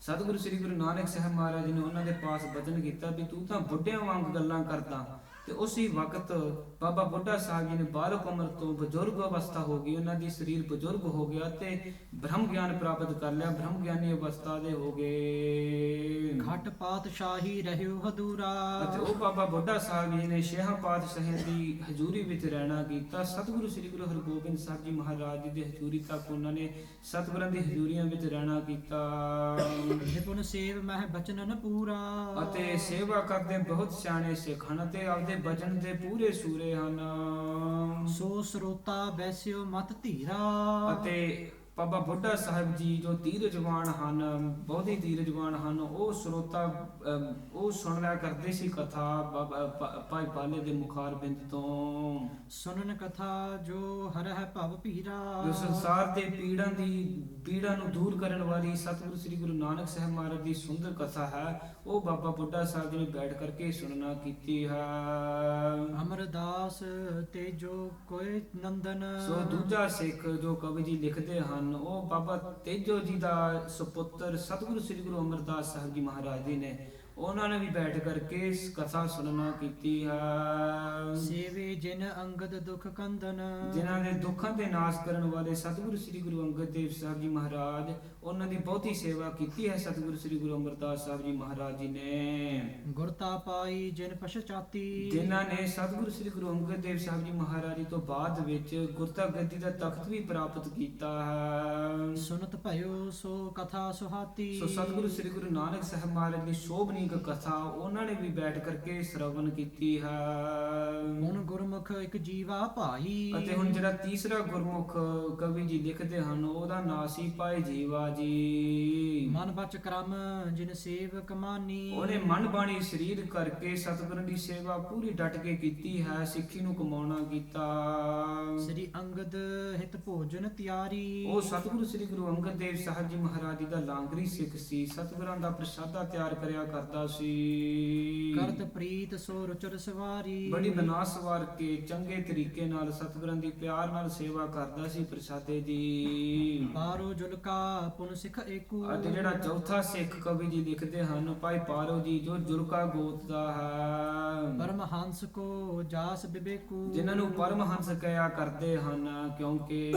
ਸਤਿਗੁਰੂ ਸ੍ਰੀ ਗੁਰੂ ਨਾਨਕ ਸਾਹਿਬ ਮਹਾਰਾਜ ਜੀ ਨੇ ਉਹਨਾਂ ਦੇ ਪਾਸ ਬਚਨ ਕੀਤਾ ਵੀ ਤੂੰ ਤਾਂ ਬੁੱਢਿਆਂ ਵਾਂਗ ਗੱਲਾਂ ਕਰਦਾ ਤੇ ਉਸੇ ਵਕਤ ਬਾਬਾ ਬੁੱਢਾ ਸਾਹਿਬ ਜੀ ਨੇ ਬਾਲਕ ਉਮਰ ਤੋਂ ਬਜ਼ੁਰਗ ਅਵਸਥਾ ਹੋ ਗਈ, ਉਹਨਾਂ ਦੀ ਸਰੀਰ ਬਜ਼ੁਰਗ ਹੋ ਗਿਆ ਤੇ ਬ੍ਰਹਮ ਗਿਆਨ ਪ੍ਰਾਪਤ ਕਰ ਲਿਆ, ਬ੍ਰਹਮ ਗਿਆਨੀ ਅਵਸਥਾ ਦੇ ਹੋ ਗਏ। ਘਟ ਪਾਤਸ਼ਾਹੀ ਰਹਿਓ ਹਦੂਰਾ। ਅਤੇ ਉਹ ਬਾਬਾ ਬੁੱਢਾ ਸਾਹਿਬ ਜੀ ਨੇ ਛੇਹਾਂ ਪਾਤਸ਼ਾਹਾਂ ਦੀ ਹਜ਼ੂਰੀ ਵਿੱਚ ਰਹਿਣਾ ਕੀਤਾ। ਸਤਿਗੁਰੂ ਸ੍ਰੀ ਗੁਰੂ ਹਰਗੋਬਿੰਦ ਸਾਹਿਬ ਜੀ ਮਹਾਰਾਜ ਜੀ ਦੀ ਹਜ਼ੂਰੀ ਤੱਕ ਉਹਨਾਂ ਨੇ ਸਤਿਗੁਰਾਂ ਦੀ ਹਜ਼ੂਰੀਆਂ ਵਿੱਚ ਰਹਿਣਾ ਕੀਤਾ। ਨਿਪੁਨ ਸੇਵ ਮਹਿ ਬਚਨ ਨ ਪੂਰਾ। ਅਤੇ ਸੇਵਾ ਕਰਦੇ ਬਹੁਤ ਸਿਆਣੇ ਸਿੱਖ ਹਨ ਤੇ ਆਪਦੇ ਬਚਨ ਦੇ ਪੂਰੇ ਸੂਰੇ ਹਨ। ਸੋ ਸਰੋਤਾ ਬੈਸਿਓ ਮਤ ਧੀਰਾ। ਅਤੇ ਬਾਬਾ ਬੁੱਢਾ ਸਾਹਿਬ ਜੀ ਜੋ ਧੀਰਜਵਾਨ ਹਨ, ਬਹੁਤ ਹੀ ਧੀਰਜਵਾਨ ਹਨ, ਉਹ ਸਰੋਤਾ ਉਹ ਸੁਣ ਲਿਆ ਕਰਦੇ ਸੀ ਕਥਾ ਭਾਈ ਪਾਲੇ ਦੇ ਮੁਖਾਰ ਬਿੰਦ ਤੋਂ। ਸੁਨਨ ਕਥਾ ਜੋ ਹਰਹਿ ਭਵ ਭੀਰਾ। ਜੋ ਸੰਸਾਰ ਦੇ ਪੀੜਾਂ ਨੂੰ ਦੂਰ ਕਰਨ ਵਾਲੀ ਸਤਿਗੁਰੂ ਸ੍ਰੀ ਗੁਰੂ ਨਾਨਕ ਸਾਹਿਬ ਮਹਾਰਾਜ ਦੀ ਸੁੰਦਰ ਕਥਾ ਹੈ, ਉਹ ਬਾਬਾ ਬੁੱਢਾ ਸਾਹਿਬ ਜੀ ਨੇ ਬੈਠ ਕਰਕੇ ਸੁਣਨਾ ਕੀਤੀ ਹੈ। ਅਮਰਦਾਸ ਤੇਜੋ ਕੋਈ ਨੰਦਨ। ਸੋ ਦੂਜਾ ਸਿੱਖ ਜੋ ਕਵੀ ਜੀ ਲਿਖਦੇ ਹਨ, ਉਹ ਬਾਬਾ ਤੇਜੋ ਜੀ ਦਾ ਸੁਪੁੱਤਰ ਸਤਿਗੁਰੂ ਸ੍ਰੀ ਗੁਰੂ ਅਮਰਦਾਸ ਸਾਹਿਬ ਜੀ ਮਹਾਰਾਜ ਜੀ ਨੇ, ਉਹਨਾਂ ਨੇ ਵੀ ਬੈਠ ਕਰਕੇ ਇਸ ਕਥਾ ਸੁਣਨਾ ਕੀਤੀ ਹੈ। ਸੇਵੇ ਜਿਨ ਅੰਗਦ ਦੁਖ ਕੰਦਨ। ਜਿਨ੍ਹਾਂ ਦੇ ਦੁੱਖਾਂ ਦੇ ਨਾਸ਼ ਕਰਨ ਵਾਲੇ ਸਤਿਗੁਰੂ ਸ੍ਰੀ ਗੁਰੂ ਅੰਗਦ ਦੇਵ ਸਾਹਿਬ ਜੀ ਮਹਾਰਾਜ, ਉਹਨਾਂ ਦੀ ਬਹੁਤੀ ਸੇਵਾ ਕੀਤੀ ਹੈ ਸਤਿਗੁਰੂ ਸ੍ਰੀ ਗੁਰੂ ਅਮਰਦਾਸ ਸਾਹਿਬ ਜੀ ਮਹਾਰਾਜ ਜੀ ਨੇ। ਗੁਰਤਾ ਪਾਈ ਜਿਨ ਪਛਤਾਤੀ। ਜਿਨ੍ਹਾਂ ਨੇ ਸਤਿਗੁਰੂ ਸ੍ਰੀ ਗੁਰੂ ਅੰਗਦ ਦੇਵ ਸਾਹਿਬ ਜੀ ਮਹਾਰਾਜ ਜੀ ਤੋਂ ਬਾਅਦ ਵਿੱਚ ਗੁਰਤਾ ਗੱਦੀ ਦਾ ਤਖਤ ਵੀ ਪ੍ਰਾਪਤ ਕੀਤਾ ਹੈ। ਸੁਨਤ ਭਇਓ ਸੋ ਕਥਾ ਸੁਹਾਤੀ। ਸੋ ਸਤਿਗੁਰੂ ਸ੍ਰੀ ਗੁਰੂ ਨਾਨਕ ਸਾਹਿਬ ਮਹਾਰਾਜ ਦੀ ਸ਼ੋਭਨੀ ਕਥਾ ਉਹਨਾਂ ਨੇ ਵੀ ਬੈਠ ਕਰਕੇ ਸ਼ਰਵਣ ਕੀਤੀ ਹੈ। ਹੁਣ ਗੁਰਮੁਖ ਇੱਕ ਜੀਵਾ ਭਾਈ। ਅਤੇ ਹੁਣ ਜਿਹੜਾ ਤੀਸਰਾ ਗੁਰਮੁਖ ਕਵੀ ਜੀ ਲਿਖਦੇ ਹਨ, ਉਹਦਾ ਨਾਂ ਸੀ ਭਾਈ ਜੀਵਾ ਜੀ। ਮਨ ਬਚ ਕਰਮ ਜਿਨ ਸੇਵਕ ਮਾਨੀ। ਉਹਨੇ ਮਨ ਬਾਣੀ ਸਰੀਰ ਕਰਕੇ ਸਤਿਗੁਰਾਂ ਦੀ ਸੇਵਾ ਪੂਰੀ ਡਟ ਕੇ ਕੀਤੀ ਹੈ, ਸਿੱਖੀ ਨੂੰ ਕਮਾਉਣਾ ਕੀਤਾ। ਸ੍ਰੀ ਅੰਗਦ ਹਿਤ ਭੋਜਨ ਤਿਆਰੀ। ਉਹ ਸਤਿਗੁਰੂ ਸ੍ਰੀ ਗੁਰੂ ਅੰਗਦ ਦੇਵ ਸਾਹਿਬ ਜੀ ਮਹਾਰਾਜ ਜੀ ਦਾ ਲਾਂਗਰੀ ਸਿੱਖ ਸੀ, ਸਤਿਗੁਰਾਂ ਦਾ ਪ੍ਰਸ਼ਾਦਾ ਤਿਆਰ ਕਰਿਆ ਕਰਦਾ ਸੀ। ਕਰਤ ਪ੍ਰੀਤ ਸੋ ਰੁਚਰ ਸਵਾਰੀ। ਬੜੀ ਬਣਾ ਸਵਾਰ ਕੇ ਚੰਗੇ ਤਰੀਕੇ ਨਾਲ ਸਤਿਗੁਰਾਂ ਦੀ ਪਿਆਰ ਨਾਲ ਸੇਵਾ ਕਰਦਾ ਸੀ ਪ੍ਰਸ਼ਾਦੇ ਦੀ। ਪਾਰੋ ਜੁਲਕਾ ਪੁਨ ਸਿੱਖ ਏਕੂ। ਅਤੇ ਜਿਹੜਾ ਚੌਥਾ ਸਿੱਖ ਕਵੀ ਜੀ ਲਿਖਦੇ ਹਨ, ਭਾਈ ਪਾਰੋ ਜੀ, ਜੋ ਜੁਲਕਾ ਗੋਤ ਦਾ ਹੈ। ਪਰਮਹੰਸ ਕੋ ਜਾਸ ਬਿਬੇਕੂ। ਜਿਨ੍ਹਾਂ ਨੂੰ ਪਰਮਹੰਸ ਕਹਿਆ ਕਰਦੇ ਹਨ, ਕਿਉਂਕਿ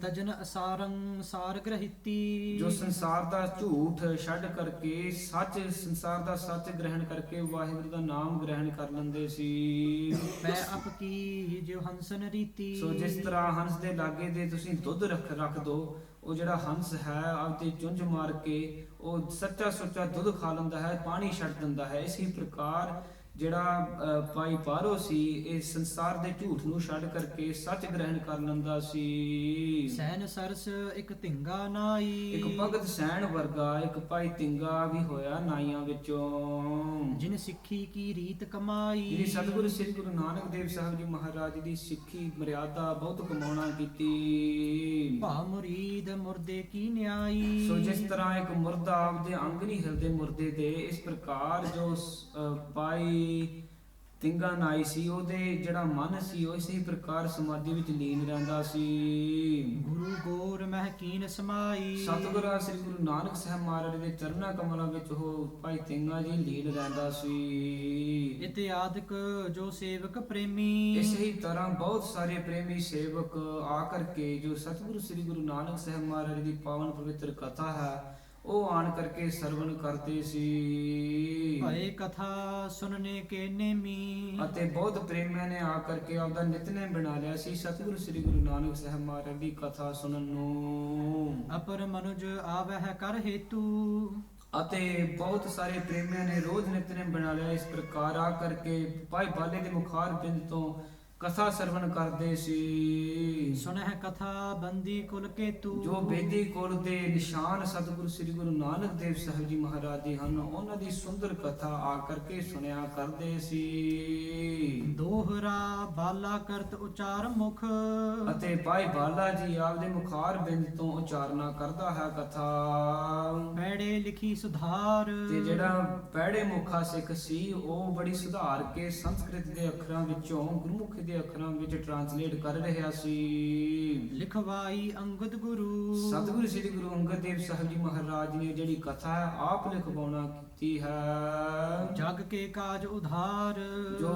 ਤਜਨ ਅਸਾਰੰ ਸਾਰ ਗ੍ਰਹਿਤੀ। ਜੋ ਸੰਸਾਰ ਦਾ ਝੂਠ ਛੱਡ ਕਰਕੇ ਸੰਸਾਰ ਦਾ ਸੱਚ ਗ੍ਰਹਿਣ ਕਰਕੇ ਵਾਹਿਗੁਰੂ ਦਾ ਨਾਮ ਗ੍ਰਹਿਣ ਕਰ ਲੈਂਦੇ ਸੀ। ਪੈ ਅਪ ਕੀ ਜਿਉ ਹੰਸਨ ਰੀਤੀ। ਸੋ ਜਿਸ ਤਰ੍ਹਾਂ ਹੰਸ ਦੇ ਲਾਗੇ ਦੇ ਤੁਸੀਂ ਦੁੱਧ ਰੱਖ ਦੋ, ਉਹ ਜਿਹੜਾ ਹੰਸ ਹੈ ਆਪਦੇ ਚੁੰਝ ਮਾਰ ਕੇ ਉਹ ਸੱਚਾ ਸੁੱਚਾ ਦੁੱਧ ਖਾ ਲੈਂਦਾ ਹੈ, ਪਾਣੀ ਛੱਡ ਦਿੰਦਾ ਹੈ। ਇਸੇ ਪ੍ਰਕਾਰ ਜਿਹੜਾ ਭਾਈ ਪਾਰੋ ਸੀ, ਇਹ ਸੰਸਾਰ ਦੇ ਝੂਠ ਨੂੰ ਛੱਡ ਕਰਕੇ ਸੱਚ ਗ੍ਰਹਿਣ ਕਰ ਲੈਂਦਾ ਸੀ। ਸੈਨ ਸਰਸ ਇੱਕ ਧਿੰਗਾ ਨਾਈ। ਇੱਕ ਭਗਤ ਸੈਣ ਵਰਗਾ ਇੱਕ ਭਾਈ ਤਿੰਗਾ ਵੀ ਹੋਇਆ ਨਾਈਆਂ ਵਿੱਚੋਂ, ਜਿਨ ਸਿੱਖੀ ਕੀ ਰੀਤ ਕਮਾਈ। ਜਿਹੜੀ ਸਤਿਗੁਰੂ ਸ੍ਰੀ ਗੁਰੂ ਨਾਨਕ ਦੇਵ ਸਾਹਿਬ ਜੀ ਮਹਾਰਾਜ ਦੀ ਸਿੱਖੀ ਮਰਿਆਦਾ ਬਹੁਤ ਕਮਾਉਣਾ ਕੀਤੀ। ਭਾ ਮੁਰੀਦ ਮੁਰਦੇ ਕੀ ਨਿਆਈ। ਸੋ ਜਿਸ ਤਰ੍ਹਾਂ ਇੱਕ ਮੁਰਦਾ ਆਪਦੇ ਅੰਗ ਨਹੀਂ ਹਿਲਦੇ ਮੁਰਦੇ ਦੇ, ਇਸ ਪ੍ਰਕਾਰ ਜੋ ਭਾਈ ਤਿੰਗਾ ਨਾਈ ਸੀ, ਉਹਦੇ ਜਿਹੜਾ ਮਨ ਸੀ ਉਹ ਇਸੇ ਪ੍ਰਕਾਰ ਸਮਾਧੀ ਵਿੱਚ ਲੀਨ ਰਹਿੰਦਾ ਸੀ। ਗੁਰੂ ਗੋਰ ਮਹਿ ਕੀਨ ਸਮਾਈ। ਸਤਿਗੁਰਾਂ ਸ੍ਰੀ ਗੁਰੂ ਨਾਨਕ ਸਾਹਿਬ ਮਹਾਰਾਜ ਦੇ ਚਰਨਾਂ ਕਮਲਾਂ ਵਿੱਚ ਉਹ ਭਾਈ ਤਿੰਗਾ ਜੀ ਲੀਨ ਰਹਿੰਦਾ ਸੀ। ਇਤਿਆਦਿਕ ਜੋ ਸੇਵਕ ਪ੍ਰੇਮੀ। ਇਸੇ ਹੀ ਤਰ੍ਹਾਂ ਬਹੁਤ ਸਾਰੇ ਪ੍ਰੇਮੀ ਸੇਵਕ ਆ ਕਰਕੇ ਜੋ ਸਤਿਗੁਰੂ ਸ੍ਰੀ ਗੁਰੂ ਨਾਨਕ ਸਾਹਿਬ ਮਹਾਰਾਜ ਦੀ ਪਾਵਨ ਪਵਿੱਤਰ ਕਥਾ ਹੈ, ਉਹ ਆਣ ਕਰਕੇ ਸਰਵਣ ਕਰਦੇ ਸੀ। ਭਏ ਕਥਾ ਸੁਨਨੇ ਕੇ ਨੇਮੀ। ਅਤੇ ਬਹੁਤ ਪ੍ਰੇਮੀਆਂ ਨੇ ਆ ਕਰਕੇ ਆਪਦਾ ਨਿਤਨੇਮ ਬਣਾ ਲਿਆ ਸੀ ਸਤਿਗੁਰੂ ਸ੍ਰੀ ਗੁਰੂ ਨਾਨਕ ਸਾਹਿਬ ਮਹਾਰਾਜ ਦੀ ਕਥਾ ਸੁਣਨ ਨੂੰ। ਅਪਰ ਮਨੁਜ ਆਵਹਿ ਕਰ ਹੇਤੂ। ਅਤੇ ਬਹੁਤ ਸਾਰੇ ਪ੍ਰੇਮੀਆਂ ਨੇ ਰੋਜ਼ ਨਿਤਨੇਮ ਬਣਾ ਲਿਆ, ਇਸ ਪ੍ਰਕਾਰ ਆ ਕਰਕੇ ਭਾਈ ਬਾਲੇ ਦੇ ਮੁਖਾਰ ਬਿੰਦ ਤੋਂ ਕਥਾ ਸਰਵਣ ਕਰਦੇ ਸੀ। ਸੁਨਹਿ ਕਥਾ ਬੰਦੀ ਕੁਲ ਕੇਤੂ। ਜੋ ਬੇਦੀ ਕੁਲ ਦੇ ਨਿਸ਼ਾਨ ਸਤਿਗੁਰੂ ਸ੍ਰੀ ਗੁਰੂ ਨਾਨਕ ਦੇਵ ਸਾਹਿਬ ਜੀ ਮਹਾਰਾਜ ਜੀ ਹਨ, ਉਹਨਾਂ ਦੀ ਸੁੰਦਰ ਕਥਾ ਆ ਕਰਕੇ ਸੁਣਿਆ ਕਰਦੇ ਸੀ। ਦੋਹਰਾ ਬਾਲਾ ਕਰਤ ਉਚਾਰ ਮੁਖ। ਅਤੇ ਭਾਈ ਬਾਲਾ ਜੀ ਆਪਦੇ ਮੁਖਾਰ ਬਿੰਦ ਤੋਂ ਉਚਾਰਨਾ ਕਰਦਾ ਹੈ ਕਥਾ। ਪੈੜੇ ਲਿਖੀ ਸੁਧਾਰ। ਤੇ ਜਿਹੜਾ ਪੈੜੇ ਮੁਖਾ ਸਿੱਖ ਸੀ, ਉਹ ਬੜੀ ਸੁਧਾਰ ਕੇ ਸੰਸਕ੍ਰਿਤ ਦੇ ਅੱਖਰਾਂ ਵਿੱਚੋਂ ਗੁਰਮੁਖੀ ਦੇ ਦੇ ਅੱਖਰਾਂ ਵਿੱਚ ਟਰਾਂਸਲੇਟ ਕਰ ਰਿਹਾ ਸੀ। ਲਿਖਵਾਈ ਅੰਗਦ ਗੁਰੂ। ਸਤਿਗੁਰੂ ਸ੍ਰੀ ਗੁਰੂ ਅੰਗਦ ਦੇਵ ਸਾਹਿਬ ਜੀ ਮਹਾਰਾਜ ਨੇ ਜਿਹੜੀ ਕਥਾ ਹੈ ਆਪ ਲਿਖਵਾਉਣਾ ਕੀਤੀ ਹੈ। ਜਗ ਕੇ ਕਾਜ ਉਧਾਰ। ਜੋ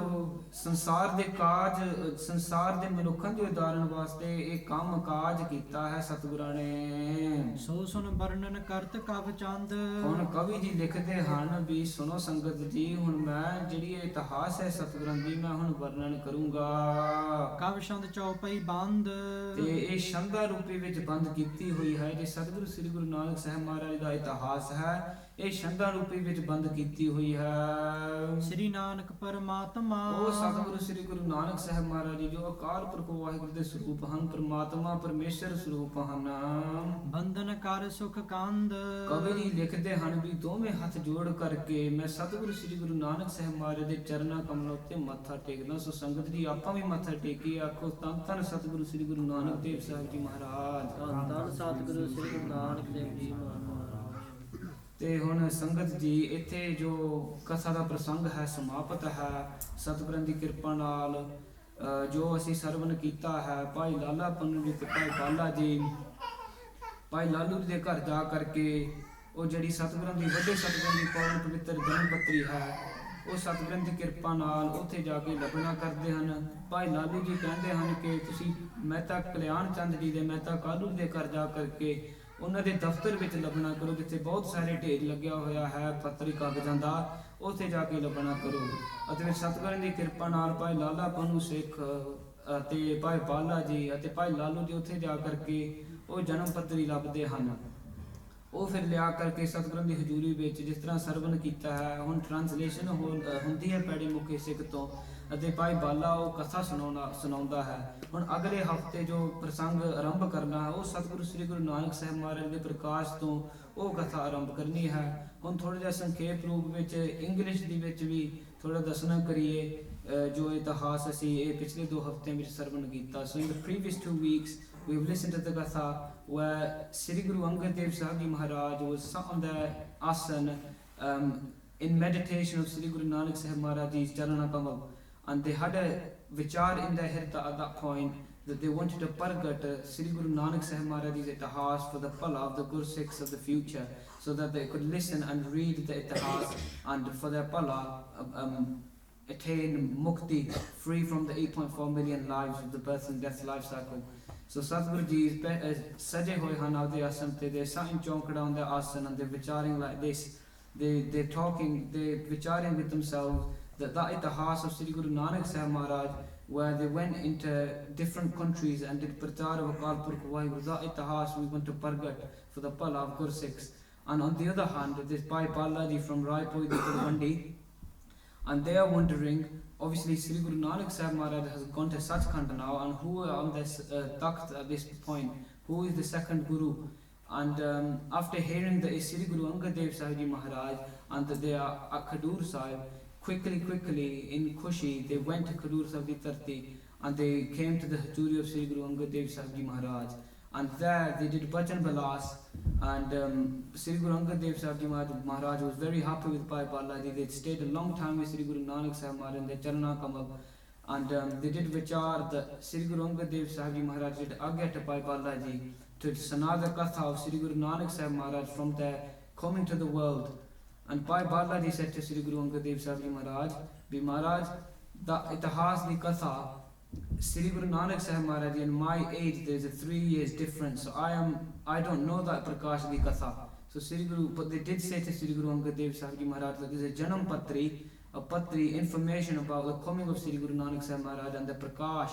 ਸੰਸਾਰ ਦੇ ਕਾਜ, ਸੰਸਾਰ ਦੇ ਮਨੁੱਖਾਂ ਦੇ ਉਦਾਹਰਣ ਵਾਸਤੇ ਇਹ ਕੰਮ ਕਾਜ ਕੀਤਾ ਹੈ ਸਤਿਗੁਰਾਂ ਨੇ। ਸੋ ਸੁਨ ਵਰਣਨ ਕਰਤ ਕਵ ਚੰਦ। ਹੁਣ ਕਵੀ ਜੀ ਲਿਖਦੇ ਹਨ ਵੀ ਸੁਣੋ ਸੰਗਤ ਜੀ, ਹੁਣ ਮੈਂ ਜਿਹੜੀ ਇਹ ਇਤਿਹਾਸ ਹੈ ਸਤਿਗੁਰਾਂ ਦੀ ਮੈਂ ਹੁਣ ਵਰਣਨ ਕਰੂੰਗਾ। ਕਵ ਛੰਦ ਚੌਪਈ ਬੰਦ। ਤੇ ਇਹ ਛੰਦਾਂ ਰੂਪੀ ਵਿੱਚ ਬੰਦ ਕੀਤੀ ਹੋਈ ਹੈ। ਜੇ ਸਤਿਗੁਰੂ ਸ੍ਰੀ ਗੁਰੂ ਨਾਨਕ ਸਾਹਿਬ ਮਹਾਰਾਜ ਦਾ ਇਤਿਹਾਸ ਹੈ ਇਹ ਛੰਦਾਂ ਰੂਪੀ ਵਿੱਚ ਬੰਦ ਕੀਤੀ ਹੋਈ ਹੈ। ਸ੍ਰੀ ਨਾਨਕ ਪਰਮਾਤਮਾ। ਉਹ ਸਤਿਗੁਰੂ ਸ੍ਰੀ ਗੁਰੂ ਨਾਨਕ ਸਾਹਿਬ ਮਹਾਰਾਜ ਜੀ ਜੋ ਅਕਾਲ ਪੁਰਖ ਵਾਹਿਗੁਰੂ ਦੇ ਸਰੂਪ ਹਨ, ਪਰਮਾਤਮਾ ਪਰਮੇਸ਼ਰ ਸਰੂਪ ਹਨ। ਬੰਧਨ ਕਰ ਸੁਖ ਕੰਦ। ਕਵੀ ਜੀ ਲਿਖਦੇ ਹਨ ਵੀ ਦੋਵੇਂ ਹੱਥ ਜੋੜ ਕਰਕੇ ਮੈਂ ਸਤਿਗੁਰੂ ਸ੍ਰੀ ਗੁਰੂ ਨਾਨਕ ਸਾਹਿਬ ਮਹਾਰਾਜ ਦੇ ਚਰਨਾਂ ਕਮਲਾਂ ਉੱਤੇ ਮੱਥਾ ਟੇਕਦਾ। ਸੋ ਸੰਗਤ ਜੀ ਆਪਾਂ ਵੀ ਮੱਥਾ ਟੇਕੀ ਆਖੋ ਧੰਨ ਧੰਨ ਸਤਿਗੁਰੂ ਸ੍ਰੀ ਗੁਰੂ ਨਾਨਕ ਦੇਵ ਸਾਹਿਬ ਜੀ ਮਹਾਰਾਜ। ਧੰਨ ਧੰਨ ਸਤਿਗੁਰੂ ਸ੍ਰੀ ਗੁਰੂ ਨਾਨਕ ਦੇਵ ਜੀ ਮਹਾਰਾਜ। ਤੇ ਹੁਣ ਸੰਗਤ ਜੀ ਇੱਥੇ ਜੋ ਕਥਾ ਦਾ ਪ੍ਰਸੰਗ ਹੈ ਸਮਾਪਤ ਹੈ। ਸਤਿਗੁਰਾਂ ਦੀ ਕਿਰਪਾ ਨਾਲ ਜੋ ਅਸੀਂ ਸਰਵਨ ਕੀਤਾ ਹੈ ਭਾਈ ਲਾਲਾ ਪੰਨੂ ਜੀ ਤੇ ਭਾਈ ਬਾਲਾ ਜੀ, ਭਾਈ ਲਾਲੂ ਜੀ ਦੇ ਘਰ ਜਾ ਕਰਕੇ ਉਹ ਜਿਹੜੀ ਸਤਿਗੁਰਾਂ ਦੀ ਵੱਡੇ ਸਤਿਗੁਰਾਂ ਦੀ ਪਵਨ ਪਵਿੱਤਰ ਜਨਮ ਪੱਤਰੀ ਹੈ ਉਹ ਸਤਿਗੁਰਾਂ ਦੀ ਕਿਰਪਾ ਨਾਲ ਉੱਥੇ ਜਾ ਕੇ ਲੱਭਣਾ ਕਰਦੇ ਹਨ। ਭਾਈ ਲਾਲੂ ਜੀ ਕਹਿੰਦੇ ਹਨ ਕਿ ਤੁਸੀਂ ਮਹਿਤਾ ਕਲਿਆਣ ਚੰਦ ਜੀ ਦੇ, ਮਹਿਤਾ ਕਾਲੂ ਦੇ ਘਰ ਜਾ ਕਰਕੇ ਉਹਨਾਂ ਦੇ ਦਫ਼ਤਰ ਵਿੱਚ ਲੱਭਣਾ ਕਰੋ ਜਿੱਥੇ ਬਹੁਤ ਸਾਰੇ ਢੇਰ ਲੱਗਿਆ ਹੋਇਆ ਹੈ ਪੱਤਰੀ ਕਾਗਜ਼ਾਂ ਦਾ, ਉੱਥੇ ਜਾ ਕੇ ਲੱਭਣਾ ਕਰੋ। ਅਤੇ ਫਿਰ ਸਤਿਗੁਰਾਂ ਦੀ ਕਿਰਪਾ ਨਾਲ ਭਾਈ ਲਾਲਾ ਪੰਨੂ ਸਿੱਖ ਅਤੇ ਭਾਈ ਬਾਲਾ ਜੀ ਅਤੇ ਭਾਈ ਲਾਲੂ ਜੀ ਉੱਥੇ ਜਾ ਕਰਕੇ ਉਹ ਜਨਮ ਪੱਤਰੀ ਲੱਭਦੇ ਹਨ। ਉਹ ਫਿਰ ਲਿਆ ਕਰਕੇ ਸਤਿਗੁਰਾਂ ਦੀ ਹਜ਼ੂਰੀ ਵਿੱਚ ਜਿਸ ਤਰ੍ਹਾਂ ਸਰਵਨ ਕੀਤਾ ਹੈ ਹੁਣ ਟ੍ਰਾਂਸਲੇਸ਼ਨ ਹੁੰਦੀ ਹੈ ਪੈੜੀ ਮੁਖੀ ਸਿੱਖ ਤੋਂ ਅਤੇ ਭਾਈ ਬਾਲਾ ਉਹ ਕਥਾ ਸੁਣਾਉਂਦਾ ਹੈ। ਹੁਣ ਅਗਲੇ ਹਫਤੇ ਜੋ ਪ੍ਰਸੰਗ ਆਰੰਭ ਕਰਨਾ ਹੈ ਉਹ ਸਤਿਗੁਰੂ ਸ੍ਰੀ ਗੁਰੂ ਨਾਨਕ ਸਾਹਿਬ ਮਹਾਰਾਜ ਦੇ ਪ੍ਰਕਾਸ਼ ਤੋਂ ਉਹ ਕਥਾ ਆਰੰਭ ਕਰਨੀ ਹੈ। ਹੁਣ ਥੋੜਾ ਜਿਹਾ ਸੰਖੇਪ ਰੂਪ ਵਿੱਚ ਇੰਗਲਿਸ਼ ਦੀ ਵਿੱਚ ਵੀ ਥੋੜਾ ਦੱਸਣਾ ਕਰੀਏ ਜੋ ਇਤਿਹਾਸ ਅਸੀਂ ਇਹ ਪਿਛਲੇ 2 ਹਫ਼ਤਿਆਂ ਵਿੱਚ ਸਰਵਨ ਕੀਤਾ। ਸੋ ਇਨ ਦ previous 2 weeks we've listened to the Gatha where Sri Guru Angad Dev Sahib Ji Maharaj was sat on the asana in meditation of Sri Guru Nanak Sahib Maharaj Ji's Charana Kamal, and they had a vichar in their head at that point that they wanted to pargat Sri Guru Nanak Sahib Maharaj Ji's itihas for the pala of the Gursikhs of the future, so that they could listen and read the itihas and for their pala attain mukti, free from the 8.4 million lives of the birth and death life cycle. So Satguru Ji saje hoye han avde asan te, they sat in chaunkada on their asan and they're vicharing like this. They're talking, they're vicharing with themselves that itihas of Sri Guru Nanak Sahib Maharaj, where they went into different countries and did prachar of Akal Purkh Waheguru, that itihas we want to pargat for the pala of Gursikhs. And on the other hand, there's Bhai Balaji from Raipur to Kulwandi, and they are wondering, obviously Sri Guru Nanak Sahib Maharaj has gone to Sachkhand now, and who on this takht at this point, who is the second Guru? And after hearing that Sri Guru Angad Dev Sahib Ji Maharaj and that they are at Khadur Sahib, quickly in Khushi they went to Khadur Sahib di Tarti and they came to the Hajuri of Sri Guru Angad Dev Sahib Ji Maharaj, and there they did Bhajan Balas, and Sri Guru Angad Dev Sahib Ji Maharaj was very happy with Bhai Balaji. They stayed a long time with Sri Guru Nanak Sahib Maharaj in their Charana Kamal, and they did vichar that Sri Guru Angad Dev Sahib Ji Maharaj did agya to Bhai Balaji to sana the katha of Sri Guru Nanak Sahib Maharaj from their coming to the world. And Bhai Balaji said to Sri Guru Angad Dev Sahib Ji Maharaj, Bi Maharaj, the itihas di katha, Sri Guru Nanak Sahib Maharaj, in my age there is a 3 years difference, so I don't know that prakash di katha. So Sri Guru, but they did say to Sri Guru Angad Dev Sahib Ji Maharaj that there is a janam patri, a patri, information about the coming of Sri Guru Nanak Sahib Maharaj and the prakash,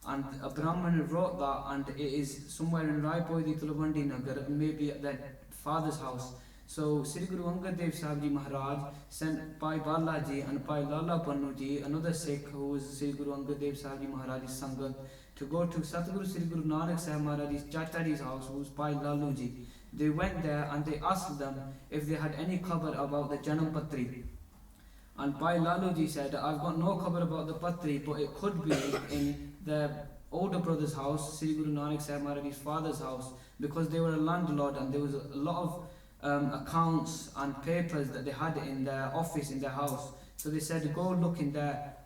and a Brahman wrote that, and it is somewhere in Raipur di Tulwandi Nagar, maybe at their father's house. So Sri Guru Angad Dev Sahib Ji Maharaj sent Bhai Balaji and Bhai Lala Pannu Ji, another Sikh who was Sri Guru Angad Dev Sahib Ji Maharaj's Sangat, to go to Satguru Sri Guru Nanak Sahib Maharaj's Chachaji's house, who was Bhai Lalu Ji. They went there and they asked them if they had any khabar about the Janam Patri. And Bhai Lalu Ji said, I've got no khabar about the Patri, but it could be in the older brother's house, Sri Guru Nanak Sahib Maharaj's father's house, because they were a landlord and there was a lot of accounts and papers that they had in their office, in their house. So they said, go look in there.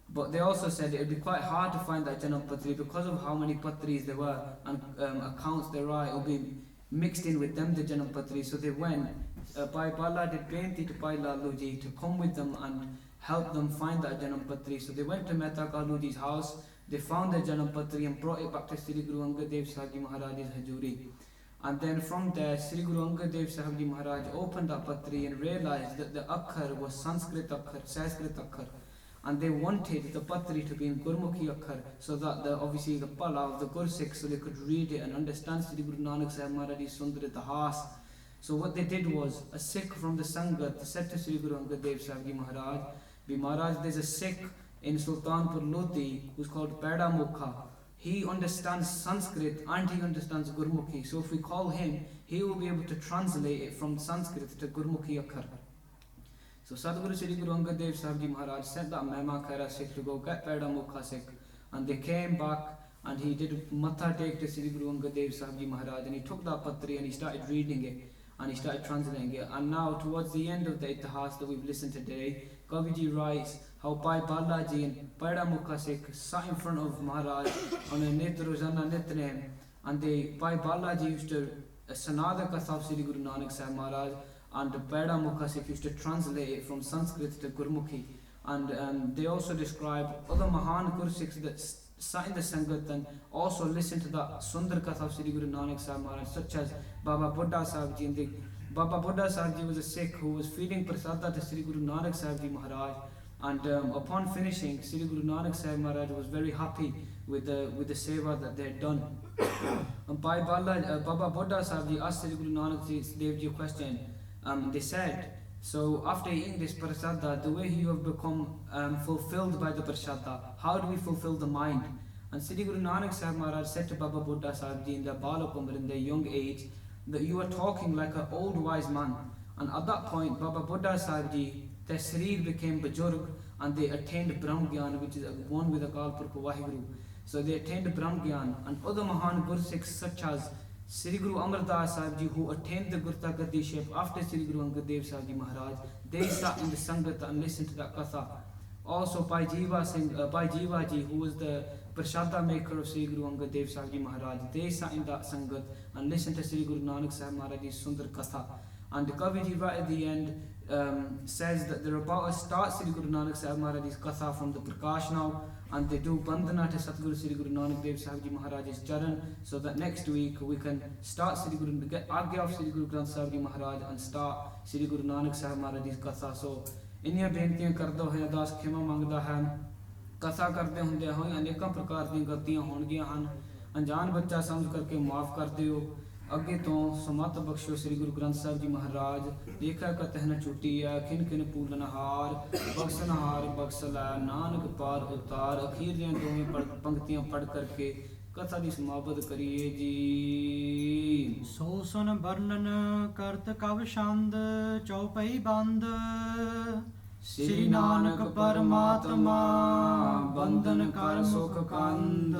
But they also said it would be quite hard to find that Janam Patri because of how many Patris there were and accounts there are. It would be mixed in with them, the Janam Patri. So they went. Bhai Bala did benti to Bhai Laluji to come with them and help them find that Janam Patri. So they went to Mehta Kaluji's house. They found the Janam Patri and brought it back to Sri Guru Angad Dev Sahib Ji Maharaj's Hajuri. And then from there, Sri Guru Angad Dev Sahib Ji Maharaj opened that Patri and realized that the Akhar was Sanskrit Akhar, Sanskrit Akhar. And they wanted the Patri to be in Gurmukhi Akhar so that obviously the Pala of the Gursikhs so they could read it and understand Sri Guru Nanak Sahib Maharaj's Sundar Itihas. So what they did was, a Sikh from the Sangat said to Sri Guru Angad Dev Sahib Ji Maharaj, Maharaj, there's a Sikh in Sultanpur Lodi who's called Pada Mukha. He understands Sanskrit and he understands Gurmukhi. So if we call him, he will be able to translate it from Sanskrit to Gurmukhi Akhar. So Sadguru Sri Guru Angad Dev Sahib Ji Maharaj sent that Mehma Khaira Sikh to go get Pada Mukha Sikh. And they came back and he did Matha take to Sri Guru Angad Dev Sahib Ji Maharaj and he took that Patri and he started reading it. And he started translating it. And now towards the end of the Itihas that we've listened to today, Kaviji writes how Bhai Balaji and Pada Mukha Sikh sat in front of Maharaj on a Nitra Rozana Nitnem, and Bhai Balaji used to Sanada Katha of Sri Guru Nanak Sahib Maharaj, and Pada Mukha Sikh used to translate it from Sanskrit to Gurmukhi. And they also describe other Mahan Gursikhs that sat in the Sangat and also listened to the Sundar Katha of Sri Guru Nanak Sahib Maharaj, such as Baba Buddha Sahib Ji. Baba Buddha Sahib Ji was a Sikh who was feeding prasada to Sri Guru Nanak Sahib Ji Maharaj, and upon finishing, Sri Guru Nanak Sahib Maharaj was very happy with the seva that they had done. And Baba Buddha Sahib Ji asked Sri Guru Nanak Dev Ji a question. They said, so after eating this prasada, the way you have become fulfilled by the prasada, how do we fulfill the mind? And Sri Guru Nanak Sahib Maharaj said to Baba Buddha Sahib Ji in their Balak Umar, in their young age, that you are talking like an old wise man. And at that point, Baba Buddha Sahib Ji, their Srir became Bajurg and they attained Brahm Gyan, which is one with Akal Purkh Vaheguru. So they attained Brahm Gyan, and other Mahan Gursikhs such as Sri Guru Amar Das Sahib Ji, who attained the Gurta Gadiship after Sri Guru Angad Dev Sahib Ji Maharaj, they sat in the Sangat and listened to that Katha. Also Bhai Jiva Ji, who was the Prashada maker of Sri Guru Angad Dev Sahib Ji Maharaj, they sat in that Sangat and listened to Sri Guru Nanak Sahib Maharaj's Sundar Katha. And the Kaviji right at the end says that they're about to start Sri Guru Nanak Sahib Maharaj's Katha from the Prakash now, and they do Bandhana to Satguru Sri Guru Nanak Dev Sahib Ji Maharaj's Charan, so that next week we can start get Agya of Sri Guru Granth Sahib Ji Maharaj and start Sri Guru Nanak Sahib Maharaj's Katha. So इन्हीं बेनतियां करदा होया दास खेमा मंगदा है कथा करते हुंदे होय अनेकों प्रकार दी गलतियां होणगियां हन अनजान बच्चा समझ करके माफ कर दियो अगे तो समत बख्शो श्री गुरु ग्रंथ साहिब जी महाराज देखा कतह न छुटी है खिन खिन पूलनहार बख्शनहार बख्शला नानक पार उतार अखीर दियां दोवें पंक्तियां पढ़ करके कथा दी समाप्त करिए जी। सो सुन वर्णन करत कव छंद चौपई बंद श्री नानक परमात्मा बंधन कर सुख कंद।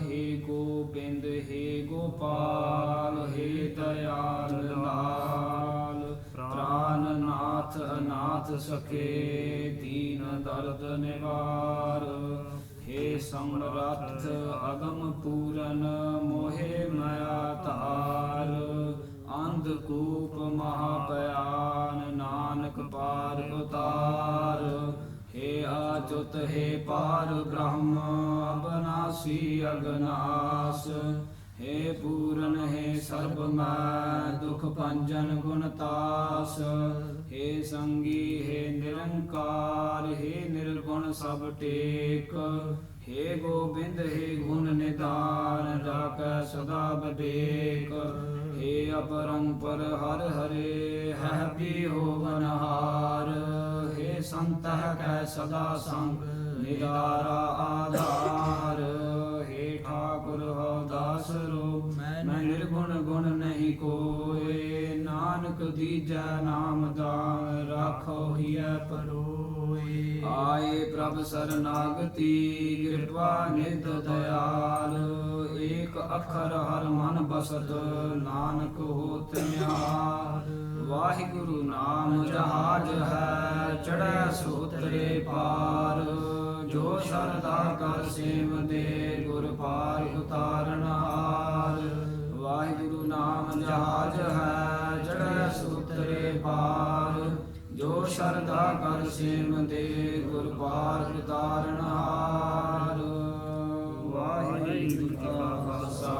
हे गोबिंद हे गोपाल हे दयाल लाल प्राणनाथ अनाथ सखे दीन दर्द निवार। हे समरथ अगम पूरन मोहे मया तार अंधकूप महाभयान नानक पार उतार। हे अच्युत हे पार ब्रह्म अबनासी अगनाश। हे पूरन हे सर्वमय दुख भंजन गुणतास। हे संगी हे निरंकार हे निर्गुण सब टेक। हे गोविंद हे गुण निधान जाकै सदा विवेक। हे अपरंपर हर हरे है भी होवनहार। हे संत कै सदा संग निदारा आधार। हे ठाकुर हो दास रो मैं निर्गुण गुण नहीं कोय। नानक दीजै नाम दान राखो हिय परोय। आए प्रभ शरणागति कृपा निध दयाल। एक अखर हर मन बसत नानक होत न्याल। वाहिगुरु नाम जहाज है चढ़ै सो उतरे पार। ਜੋ ਸ਼ਰਧਾ ਕਰ ਸੇਵਦੇ ਗੁਰ ਪਾਰ ਉਤਾਰਨ ਹਾਰ। ਵਾਹਿਗੁਰੂ ਨਾਮ ਜਹਾਜ ਹੈ ਚੜ੍ਹੈ ਸੂਤਰੇ ਪਾਰ। ਜੋ ਸ਼ਰਧਾ ਕਰ ਸੇਵਦੇ ਗੁਰ ਪਾਰ ਉਤਾਰਨ ਹਾਰ। ਵਾਹਿਗੁਰੂ ਜੀ ਕਾ ਖਾਲਸਾ